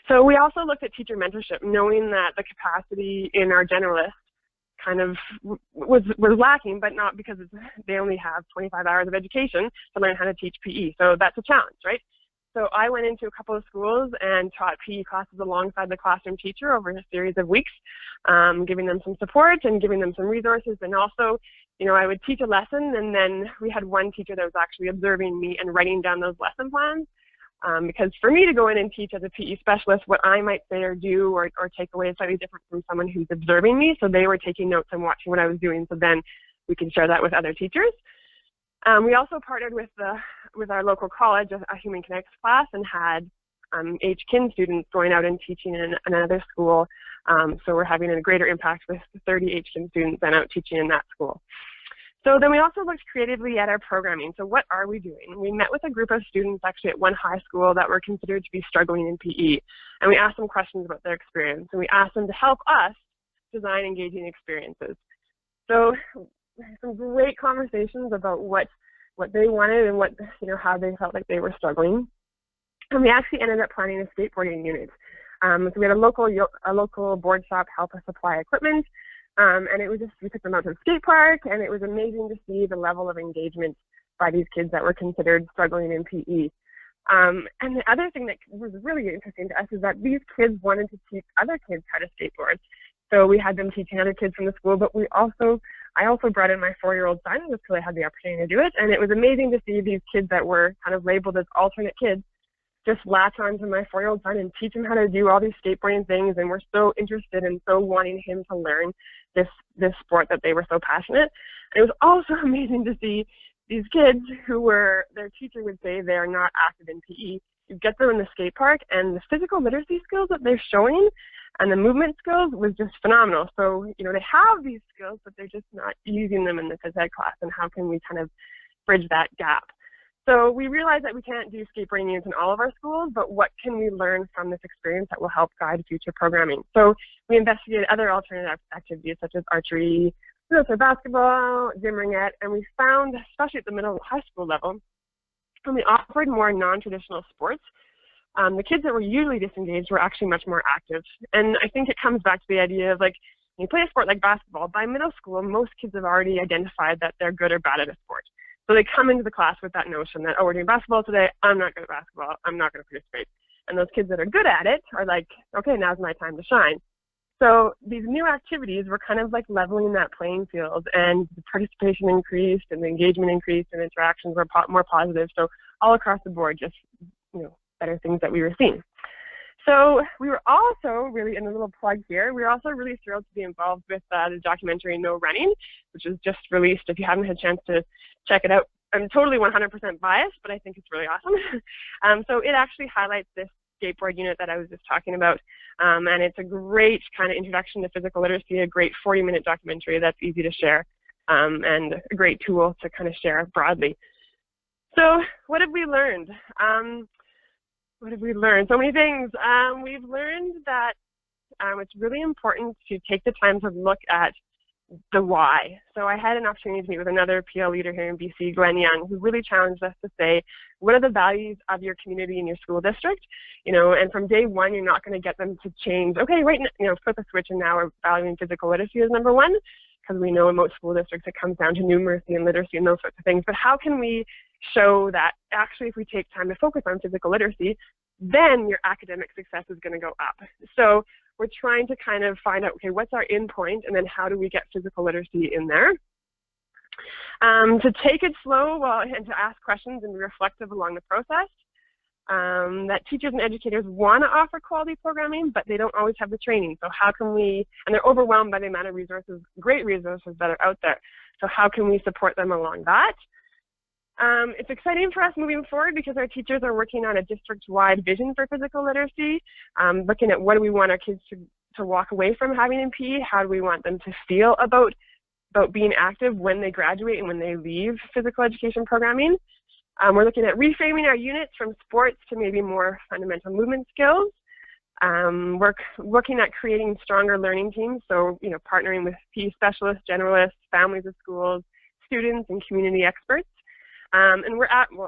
So we also looked at teacher mentorship, knowing that the capacity in our generalists kind of was lacking, but not because they only have 25 hours of education to learn how to teach PE. So that's a challenge, right? So I went into a couple of schools and taught PE classes alongside the classroom teacher over a series of weeks, giving them some support and giving them some resources. And also, I would teach a lesson, and then we had one teacher that was actually observing me and writing down those lesson plans. Because for me to go in and teach as a PE specialist, what I might say or do or take away is slightly different from someone who's observing me. So they were taking notes and watching what I was doing, so then we could share that with other teachers. We also partnered with our local college, a human kinetics class, and had H-Kin students going out and teaching in another school. So we're having a greater impact with 30 H-Kin students and out teaching in that school. So then we also looked creatively at our programming. So what are we doing? We met with a group of students actually at one high school that were considered to be struggling in PE. And we asked them questions about their experience. And we asked them to help us design engaging experiences. So some great conversations about what they wanted and how they felt like they were struggling. And we actually ended up planning a skateboarding unit. So we had a local board shop help us supply equipment. And it was we took them out to the skate park, and it was amazing to see the level of engagement by these kids that were considered struggling in PE. And the other thing that was really interesting to us is that these kids wanted to teach other kids how to skateboard. So we had them teaching other kids from the school, but I also brought in my 4-year-old son just because I had the opportunity to do it. And it was amazing to see these kids that were kind of labeled as alternate kids just latch on to my 4-year-old son and teach him how to do all these skateboarding things, and we're so interested and so wanting him to learn this sport that they were so passionate. And it was also amazing to see these kids who their teacher would say they are not active in PE. You get them in the skate park, and the physical literacy skills that they're showing and the movement skills was just phenomenal. So, they have these skills, but they're just not using them in the phys ed class, and how can we kind of bridge that gap? So we realized that we can't do skateboarding units in all of our schools, but what can we learn from this experience that will help guide future programming? So we investigated other alternative activities such as archery, wheelchair basketball, gym ringette, and we found, especially at the middle and high school level, when we offered more non-traditional sports, the kids that were usually disengaged were actually much more active. And I think it comes back to the idea of, like, when you play a sport like basketball, by middle school, most kids have already identified that they're good or bad at a sport. So they come into the class with that notion that, oh, we're doing basketball today, I'm not good at basketball, I'm not going to participate. And those kids that are good at it are like, okay, now's my time to shine. So these new activities were kind of like leveling that playing field, and the participation increased and the engagement increased and interactions were more positive. So all across the board, just, you know, better things that we were seeing. So we were also really, in a little plug here, we were also really thrilled to be involved with the documentary No Running, which was just released. If you haven't had a chance to check it out, I'm totally 100% biased, but I think it's really awesome. So it actually highlights this skateboard unit that I was just talking about, and it's a great kind of introduction to physical literacy, a great 40-minute documentary that's easy to share, and a great tool to kind of share broadly. So what have we learned? What have we learned? So many things. We've learned that it's really important to take the time to look at the why. So I had an opportunity to meet with another PL leader here in BC, Glenn Young, who really challenged us to say, what are the values of your community and your school district? You know, and from day one, you're not going to get them to change. Okay, right, you know, flip a switch, and now we're valuing physical literacy as number one, because we know in most school districts it comes down to numeracy and literacy and those sorts of things. But how can we show that actually if we take time to focus on physical literacy, then your academic success is going to go up? So we're trying to kind of find out, okay, what's our end point, and then how do we get physical literacy in there? To take it slow and to ask questions and be reflective along the process. That teachers and educators want to offer quality programming, but they don't always have the training. So how can we, and they're overwhelmed by the amount of resources, great resources that are out there. So how can we support them along that? It's exciting for us moving forward because our teachers are working on a district-wide vision for physical literacy, looking at what do we want our kids to walk away from having in PE, how do we want them to feel about being active when they graduate and when they leave physical education programming. We're looking at reframing our units from sports to maybe more fundamental movement skills. We're looking at creating stronger learning teams, so, you know, partnering with PE specialists, generalists, families of schools, students, and community experts. And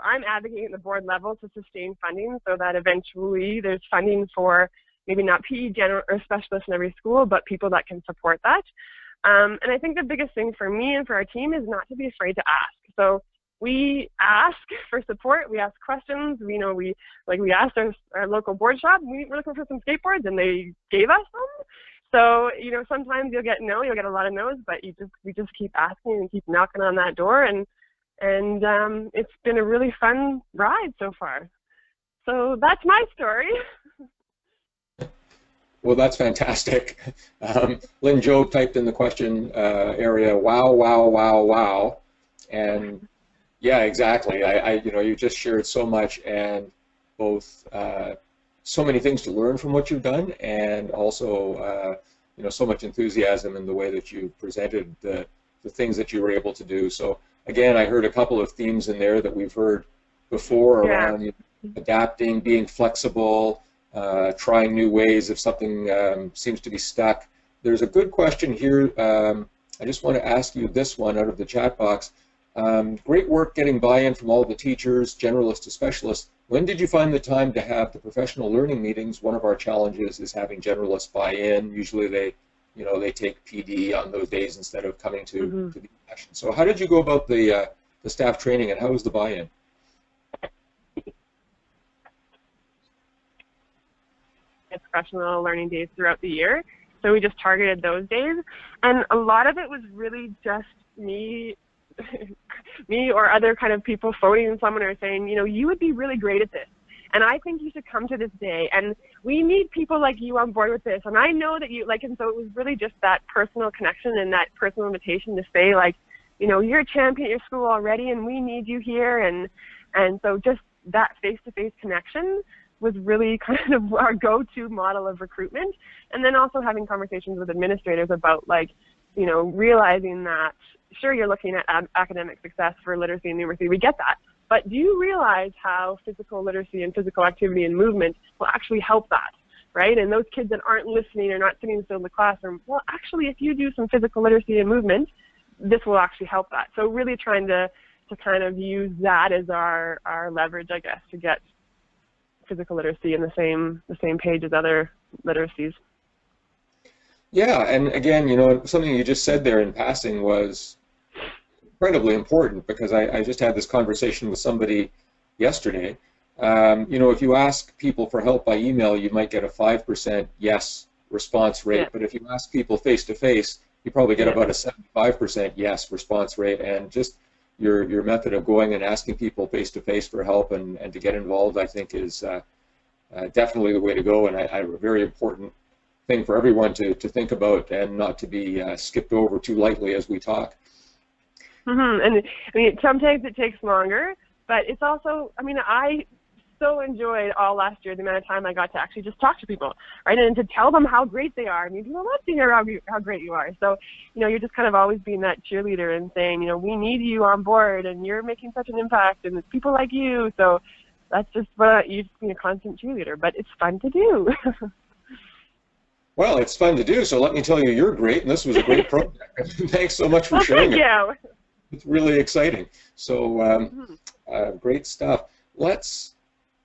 I'm advocating at the board level to sustain funding so that eventually there's funding for maybe not PE general or specialists in every school, but people that can support that. And I think the biggest thing for me and for our team is not to be afraid to ask. So we ask for support, we ask questions, we asked our local board shop, we were looking for some skateboards and they gave us some. So, you know, sometimes you'll get a lot of no's, but we just keep asking and keep knocking on that door, and it's been a really fun ride so far. So that's my story. Well, that's fantastic. Lynn Joe typed in the question area, wow, wow, wow, wow. And yeah, exactly. You just shared so much, and both so many things to learn from what you've done, and also so much enthusiasm in the way that you presented the things that you were able to do. So again, I heard a couple of themes in there that we've heard before around adapting, being flexible, trying new ways if something seems to be stuck. There's a good question here. I just want to ask you this one out of the chat box. Great work getting buy-in from all the teachers, generalists to specialists. When did you find the time to have the professional learning meetings? One of our challenges is having generalists buy in. Usually they take PD on those days instead of coming to the session. So how did you go about the staff training, and how was the buy-in? Professional learning days throughout the year, so we just targeted those days, and a lot of it was really just me or other kind of people phoning someone or saying, you would be really great at this, and I think you should come to this day, and we need people like you on board with this, and I know that you and so it was really just that personal connection and that personal invitation to say, you're a champion at your school already, and we need you here, and so just that face-to-face connection was really kind of our go-to model of recruitment. And then also having conversations with administrators about realizing that, sure, you're looking at academic success for literacy and numeracy, we get that, but do you realize how physical literacy and physical activity and movement will actually help that, right? And those kids that aren't listening or not sitting still in the classroom, well, actually, if you do some physical literacy and movement, this will actually help that. So really trying to kind of use that as our leverage, I guess, to get physical literacy in the same page as other literacies. Yeah, and again, you know, something you just said there in passing was incredibly important, because I just had this conversation with somebody yesterday. You know, if you ask people for help by email, you might get a 5% yes response rate, but if you ask people face to face, you probably get about a 75% yes response rate. And just your method of going and asking people face to face for help and to get involved, I think, is definitely the way to go, and a very important thing for everyone to think about, and not to be skipped over too lightly as we talk. And I mean, sometimes it takes longer, but it's also, I mean, I so enjoyed all last year the amount of time I got to actually just talk to people, right, and to tell them how great they are. I mean, people love to hear how great you are. So, you know, you're just kind of always being that cheerleader and saying, you know, we need you on board, and you're making such an impact, and it's people like you. So that's just what you're just being a constant cheerleader, but it's fun to do. Well, it's fun to do, so let me tell you, you're great, and this was a great project. Thanks so much for sharing Thank you. It's really exciting. So great stuff. Let's,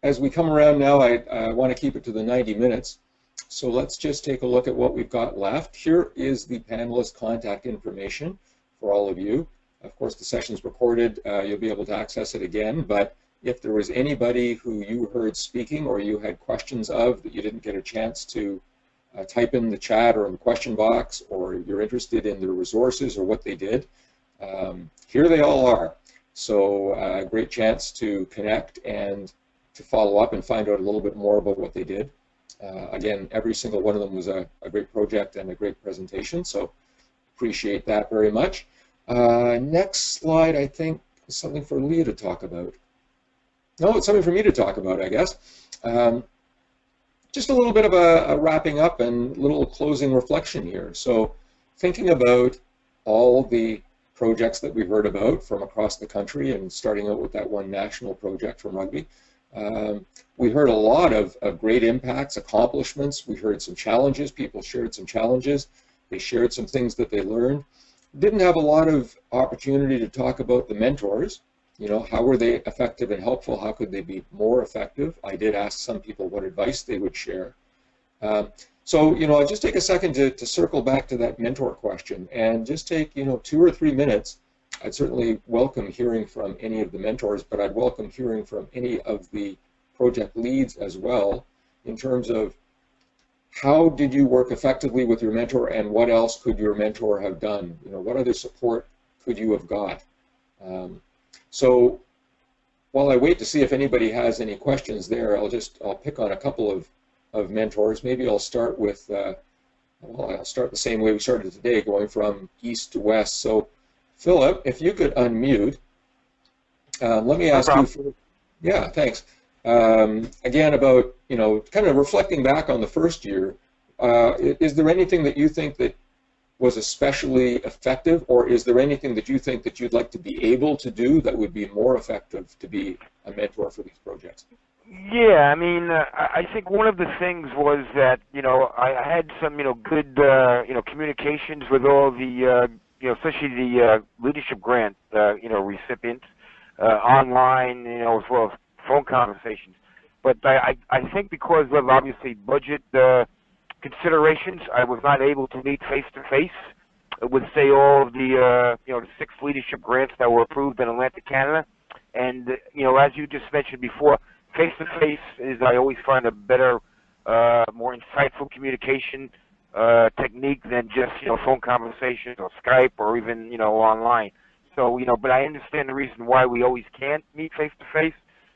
as we come around now, I want to keep it to the 90 minutes. So let's just take a look at what we've got left. Here is the panelist contact information for all of you. Of course, the session's recorded. You'll be able to access it again, but if there was anybody who you heard speaking or you had questions of that you didn't get a chance to type in the chat or in the question box, or you're interested in their resources or what they did, here they all are. So a great chance to connect and to follow up and find out a little bit more about what they did. Again, every single one of them was a great project and a great presentation, so appreciate that very much. Next slide, I think, is something for Leah to talk about. No, it's something for me to talk about, I guess. Just a little bit of a wrapping up and little closing reflection here. So thinking about all the projects that we've heard about from across the country, and starting out with that one national project from rugby, we heard a lot of great impacts, accomplishments. We heard some challenges. People shared some challenges. They shared some things that they learned. Didn't have a lot of opportunity to talk about the mentors. You know, how were they effective and helpful? How could they be more effective? I did ask some people what advice they would share. So, you know, I'll just take a second to circle back to that mentor question, and just take, you know, 2 or 3 minutes. I'd certainly welcome hearing from any of the mentors, but I'd welcome hearing from any of the project leads as well, in terms of how did you work effectively with your mentor, and what else could your mentor have done? You know, what other support could you have got? So while I wait to see if anybody has any questions there, I'll pick on a couple of mentors. Maybe I'll start with, well, I'll start the same way we started today, going from east to west. So Philip, if you could unmute, let me ask you for, yeah, thanks. Again, about, you know, kind of reflecting back on the first year, is there anything that you think that was especially effective, or is there anything that you think that you'd like to be able to do that would be more effective to be a mentor for these projects? Yeah, I mean, I think one of the things was that, you know, I had some, you know, good, you know, communications with all the, you know, especially the leadership grant, you know, recipients, online, you know, as well as phone conversations. But I think because of obviously budget considerations, I was not able to meet face-to-face with, say, all of the, you know, the 6 leadership grants that were approved in Atlantic Canada. And, you know, as you just mentioned before, face-to-face is, I always find, a better, more insightful communication technique than just, you know, phone conversations or Skype or even, you know, online. So, you know, but I understand the reason why we always can't meet face-to-face.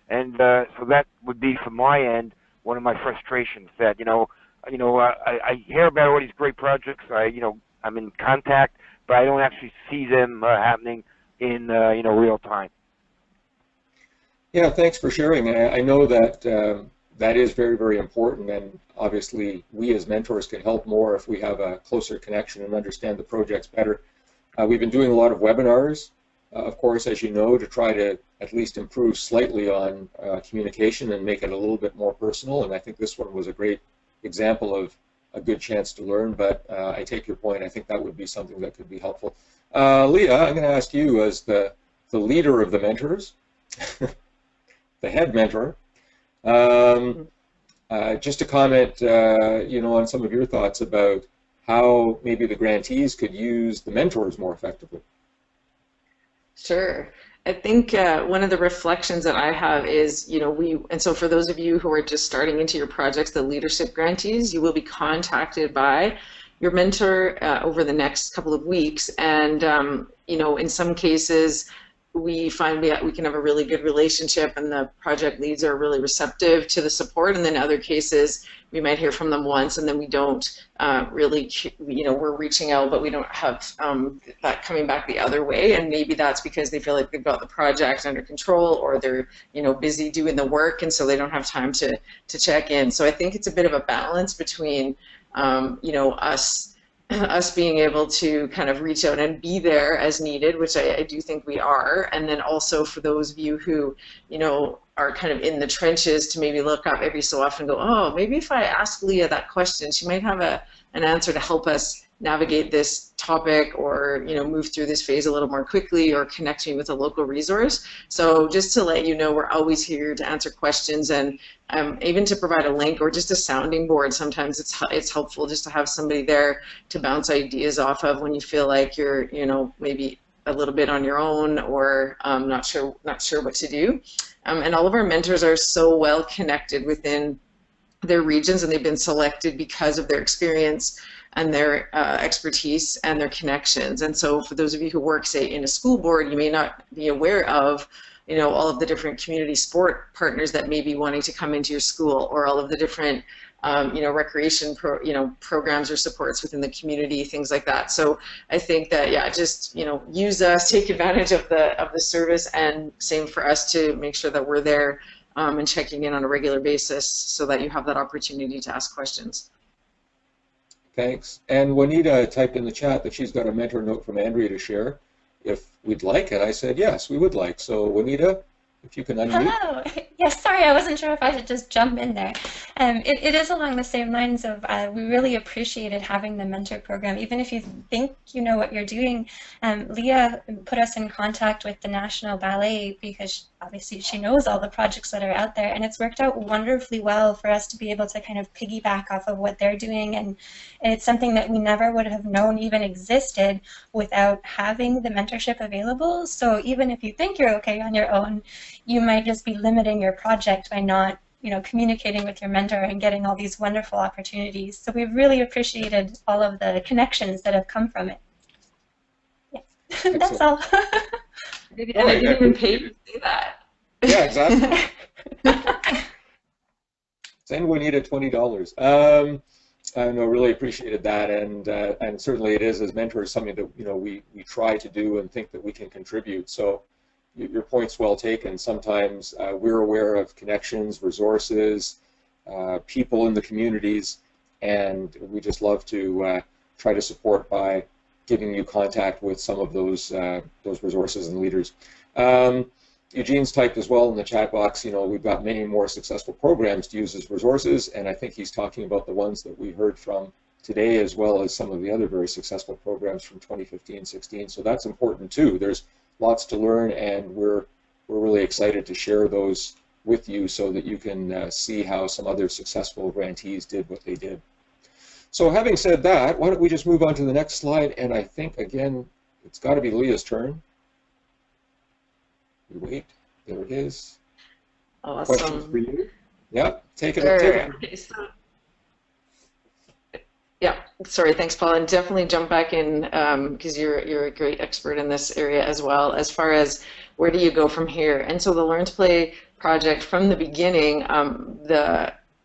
And so that would be, from my end, one of my frustrations, that, you know, I hear about all these great projects. You know, I'm in contact, but I don't actually see them happening in, you know, real time. Yeah, thanks for sharing. I know that that is very, very important, and obviously we as mentors can help more if we have a closer connection and understand the projects better. We've been doing a lot of webinars, of course, as you know, to try to at least improve slightly on communication and make it a little bit more personal, and I think this one was a great example of a good chance to learn, but I take your point. I think that would be something that could be helpful. Leah, I'm going to ask you, as the leader of the mentors, the head mentor, Just to comment, on some of your thoughts about how maybe the grantees could use the mentors more effectively. Sure. I think one of the reflections that I have is, and so for those of you who are just starting into your projects, the leadership grantees, you will be contacted by your mentor over the next couple of weeks. And, in some cases, we find we can have a really good relationship and the project leads are really receptive to the support, and then other cases we might hear from them once and then we don't really, we're reaching out but we don't have that coming back the other way, and maybe that's because they feel like they've got the project under control or they're busy doing the work and so they don't have time to check in. So I think it's a bit of a balance between us being able to kind of reach out and be there as needed, which I do think we are, and then also for those of you who, are kind of in the trenches to maybe look up every so often and go, oh, maybe if I ask Leah that question, she might have an answer to help us navigate this topic or, move through this phase a little more quickly or connect me with a local resource. So just to let you know, we're always here to answer questions and even to provide a link or just a sounding board. Sometimes it's helpful just to have somebody there to bounce ideas off of when you feel like you're, maybe a little bit on your own or not sure what to do. And all of our mentors are so well connected within their regions, and they've been selected because of their experience and their expertise and their connections. And so for those of you who work, say, in a school board, you may not be aware of all of the different community sport partners that may be wanting to come into your school, or all of the different recreation programs or supports within the community, things like that. So I think that, yeah, just use us, take advantage of the service, and same for us to make sure that we're there and checking in on a regular basis so that you have that opportunity to ask questions. Thanks. And Juanita typed in the chat that she's got a mentor note from Andrea to share. If we'd like it, I said yes, we would like. So Juanita, if you can unmute. Hello. Yes, sorry, I wasn't sure if I should just jump in there. It is along the same lines of we really appreciated having the mentor program. Even if you think you know what you're doing, Leah put us in contact with the National Ballet because obviously she knows all the projects that are out there, and it's worked out wonderfully well for us to be able to kind of piggyback off of what they're doing, and it's something that we never would have known even existed without having the mentorship available. So even if you think you're okay on your own, you might just be limiting your project by not, communicating with your mentor and getting all these wonderful opportunities. So we've really appreciated all of the connections that have come from it. Yeah, that's all. I didn't even pay to say that. Yeah, exactly. Send Juanita $20. I know, really appreciated that, and certainly it is, as mentors, something that we try to do and think that we can contribute. So your point's well taken. Sometimes we're aware of connections, resources, people in the communities, and we just love to try to support by giving you contact with some of those resources and leaders. Eugene's typed as well in the chat box, we've got many more successful programs to use as resources, and I think he's talking about the ones that we heard from today, as well as some of the other very successful programs from 2015-16. So that's important too. There's lots to learn, and we're really excited to share those with you so that you can see how some other successful grantees did what they did. So having said that, why don't we just move on to the next slide, and I think, again, it's got to be Leah's turn. We wait. There it is. Awesome. Questions for you? Yeah, take it. Sure. Take it. Okay, so, yeah, sorry, thanks, Paul, and definitely jump back in because you're a great expert in this area as well, as far as where do you go from here. And so the Learn to Play project from the beginning,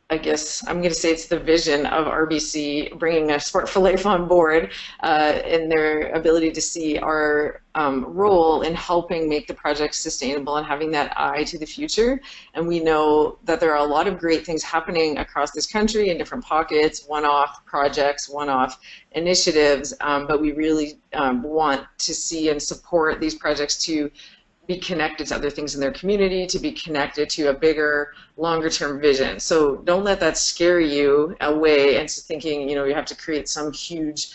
I guess I'm going to say it's the vision of RBC bringing a Sport for Life on board in their ability to see our role in helping make the project sustainable and having that eye to the future. And we know that there are a lot of great things happening across this country in different pockets, one-off projects, one-off initiatives, but we really want to see and support these projects to be connected to other things in their community, to be connected to a bigger, longer term vision. So don't let that scare you away into thinking, you have to create some huge,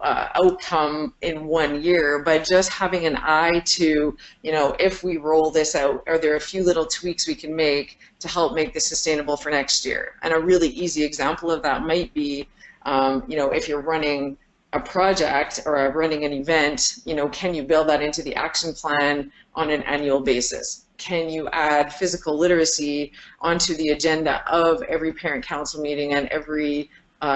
outcome in 1 year, but just having an eye to, if we roll this out, are there a few little tweaks we can make to help make this sustainable for next year? And a really easy example of that might be, if you're running a project or running an event, can you build that into the action plan on an annual basis? Can you add physical literacy onto the agenda of every parent council meeting and every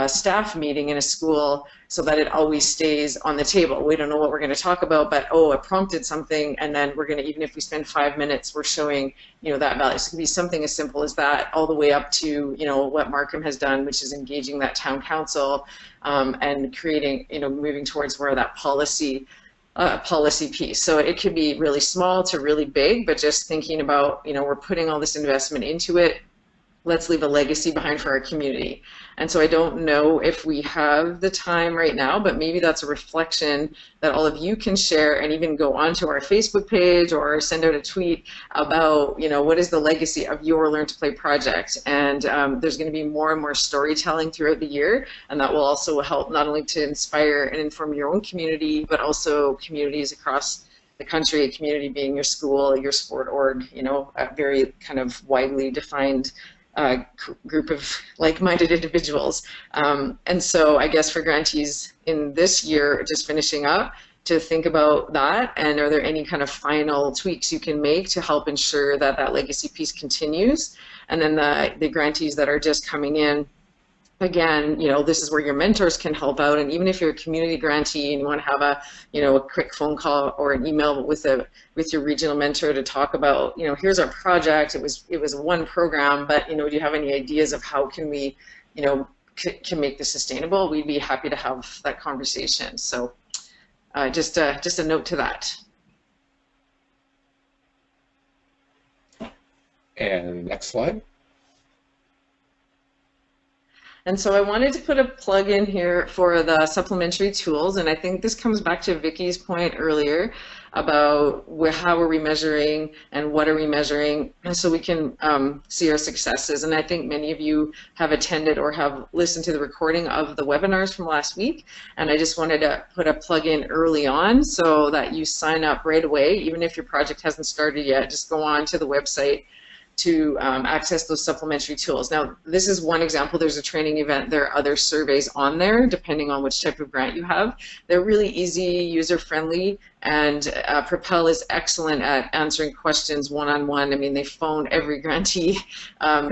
staff meeting in a school so that it always stays on the table? We don't know what we're going to talk about, but it prompted something, and then we're going to, even if we spend 5 minutes, we're showing that value. So it could be something as simple as that, all the way up to what Markham has done, which is engaging that town council and creating, moving towards where that policy piece. So it could be really small to really big, but just thinking about, we're putting all this investment into it. Let's leave a legacy behind for our community. And so I don't know if we have the time right now, but maybe that's a reflection that all of you can share, and even go onto our Facebook page or send out a tweet about, what is the legacy of your Learn to Play project. And there's going to be more and more storytelling throughout the year, and that will also help not only to inspire and inform your own community, but also communities across the country, a community being your school, your sport org, a very kind of widely defined group of like-minded individuals. And so I guess for grantees in this year, just finishing up, to think about that, and are there any kind of final tweaks you can make to help ensure that that legacy piece continues? And then the grantees that are just coming in, again, this is where your mentors can help out. And even if you're a community grantee and you want to have a quick phone call or an email with your regional mentor to talk about, here's our project. It was one program, but do you have any ideas of how can we, can make this sustainable? We'd be happy to have that conversation. So just a note to that. And next slide. And so I wanted to put a plug in here for the supplementary tools, and I think this comes back to Vicky's point earlier about how are we measuring and what are we measuring, and so we can see our successes. And I think many of you have attended or have listened to the recording of the webinars from last week, and I just wanted to put a plug in early on so that you sign up right away, even if your project hasn't started yet. Just go on to the website to access those supplementary tools. Now, this is one example. There's a training event. There are other surveys on there, depending on which type of grant you have. They're really easy, user-friendly, and Propel is excellent at answering questions one-on-one. I mean, they phone every grantee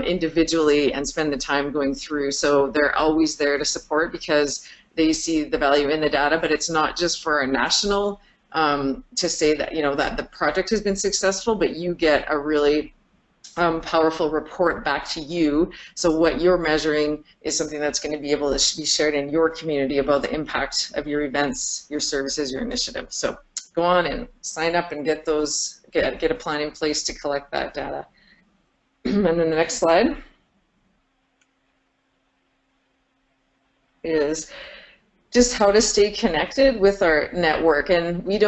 individually and spend the time going through. So they're always there to support because they see the value in the data, but it's not just for a national to say that, that the project has been successful, but you get a really powerful report back to you. So what you're measuring is something that's going to be able to be shared in your community about the impact of your events, your services, your initiatives. So go on and sign up and get those, get a plan in place to collect that data. And then the next slide is just how to stay connected with our network. And we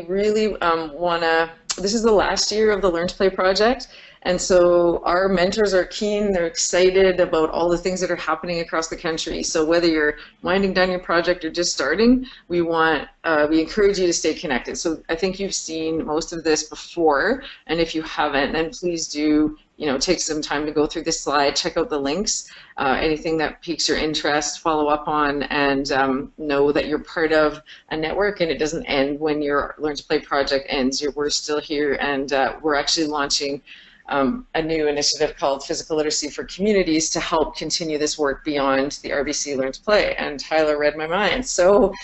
really want to, this is the last year of the Learn to Play project. And so our mentors are keen, they're excited about all the things that are happening across the country. So whether you're winding down your project or just starting, we encourage you to stay connected. So I think you've seen most of this before, and if you haven't, then please do, take some time to go through this slide, check out the links, anything that piques your interest, follow up on, and know that you're part of a network, and it doesn't end when your Learn to Play project ends. We're still here, and we're actually launching a new initiative called Physical Literacy for Communities to help continue this work beyond the RBC Learn to Play. And Tyler read my mind. So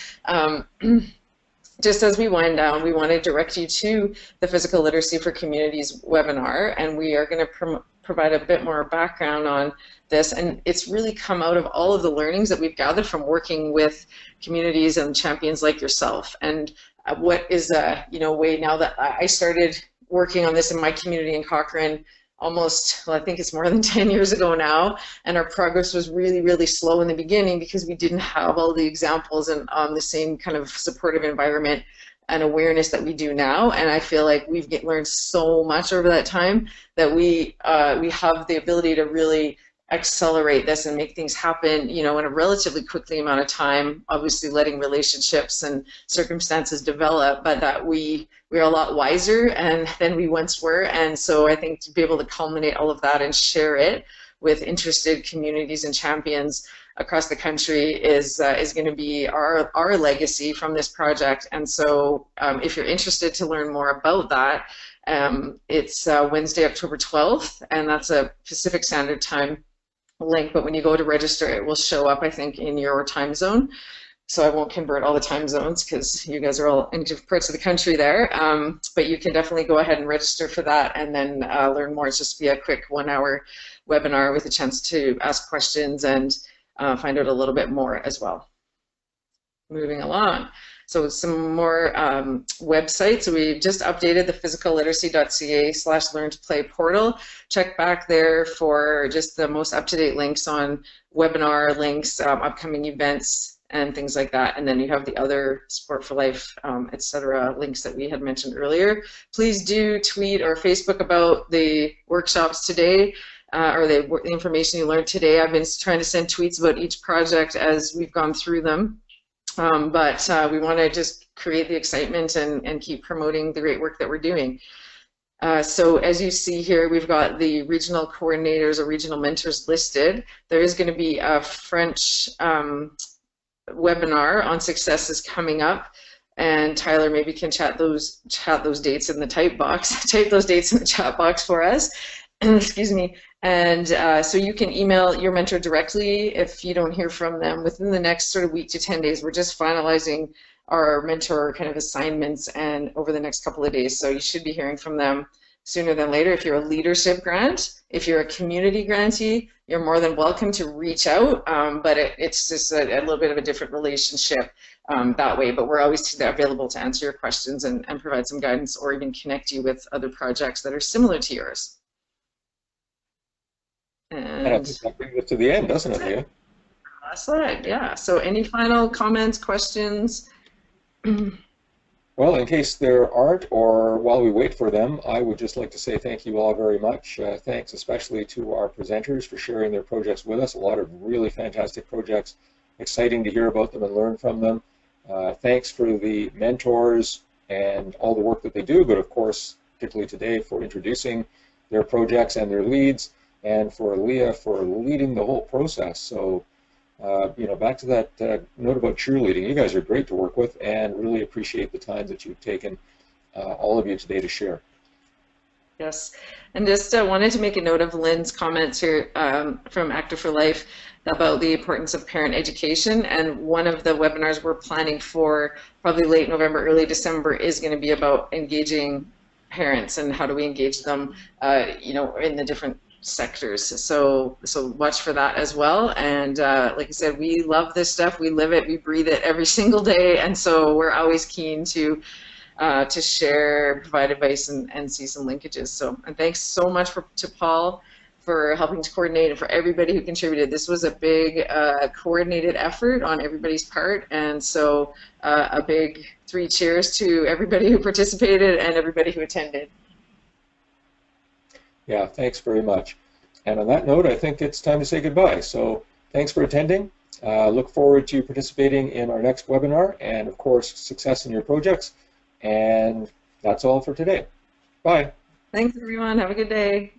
just as we wind down, we want to direct you to the Physical Literacy for Communities webinar, and we are going to provide a bit more background on this. And it's really come out of all of the learnings that we've gathered from working with communities and champions like yourself. And what is a way now that I started working on this in my community in Cochrane almost, well, I think it's more than 10 years ago now, and our progress was really, really slow in the beginning because we didn't have all the examples and the same kind of supportive environment and awareness that we do now, and I feel like we've learned so much over that time that we have the ability to really accelerate this and make things happen, you know, in a relatively quickly amount of time, obviously letting relationships and circumstances develop, but that we're a lot wiser than we once were. And so I think to be able to culminate all of that and share it with interested communities and champions across the country is going to be our legacy from this project. And so if you're interested to learn more about that, it's Wednesday, October 12th, and that's a Pacific Standard Time link, but when you go to register, it will show up, I think, in your time zone. So I won't convert all the time zones because you guys are all in different parts of the country there. But you can definitely go ahead and register for that and then learn more. It's just be a quick 1-hour webinar with a chance to ask questions and find out a little bit more as well. Moving along. So some more websites. We just updated the physicalliteracy.ca/learn-to-play portal. Check back there for just the most up-to-date links on webinar links, upcoming events, and things like that. And then you have the other Sport for Life, etc. links that we had mentioned earlier. Please do tweet or Facebook about the workshops today. Or the information you learned today. I've been trying to send tweets about each project as we've gone through them. But we want to just create the excitement and keep promoting the great work that we're doing. So as you see here, we've got the regional coordinators or regional mentors listed. There is going to be a French webinar on Sucesses coming up. And Tyler maybe can chat those dates in the type box, type those dates in the chat box for us. Excuse me. And so you can email your mentor directly if you don't hear from them within the next sort of week to 10 days. We're just finalizing our mentor kind of assignments and over the next couple of days. So you should be hearing from them sooner than later. If you're a leadership grant, if you're a community grantee, you're more than welcome to reach out. But it's just a little bit of a different relationship that way. But we're always available to answer your questions and provide some guidance or even connect you with other projects that are similar to yours. And I think that brings us to the end, doesn't it, Leah? Last slide, yeah. So any final comments, questions? Well, in case there aren't, or while we wait for them, I would just like to say thank you all very much. Thanks especially to our presenters for sharing their projects with us. A lot of really fantastic projects. Exciting to hear about them and learn from them. Thanks for the mentors and all the work that they do, but of course, particularly today, for introducing their projects and their leads, and for Leah for leading the whole process. So, you know, back to that note about cheerleading, you guys are great to work with and really appreciate the time that you've taken, all of you today, to share. Yes, and just wanted to make a note of Lynn's comments here from Active for Life about the importance of parent education, and one of the webinars we're planning for probably late November, early December is going to be about engaging parents and how do we engage them, you know, in the different sectors. So watch for that as well. And like I said, we love this stuff. We live it. We breathe it every single day. And so we're always keen to share, provide advice, and see some linkages. So, and thanks so much to Paul for helping to coordinate and for everybody who contributed. This was a big coordinated effort on everybody's part. And so a big 3 cheers to everybody who participated and everybody who attended. Yeah, thanks very much. And on that note, I think it's time to say goodbye. So thanks for attending. Look forward to participating in our next webinar, and of course, success in your projects. And that's all for today. Bye. Thanks, everyone. Have a good day.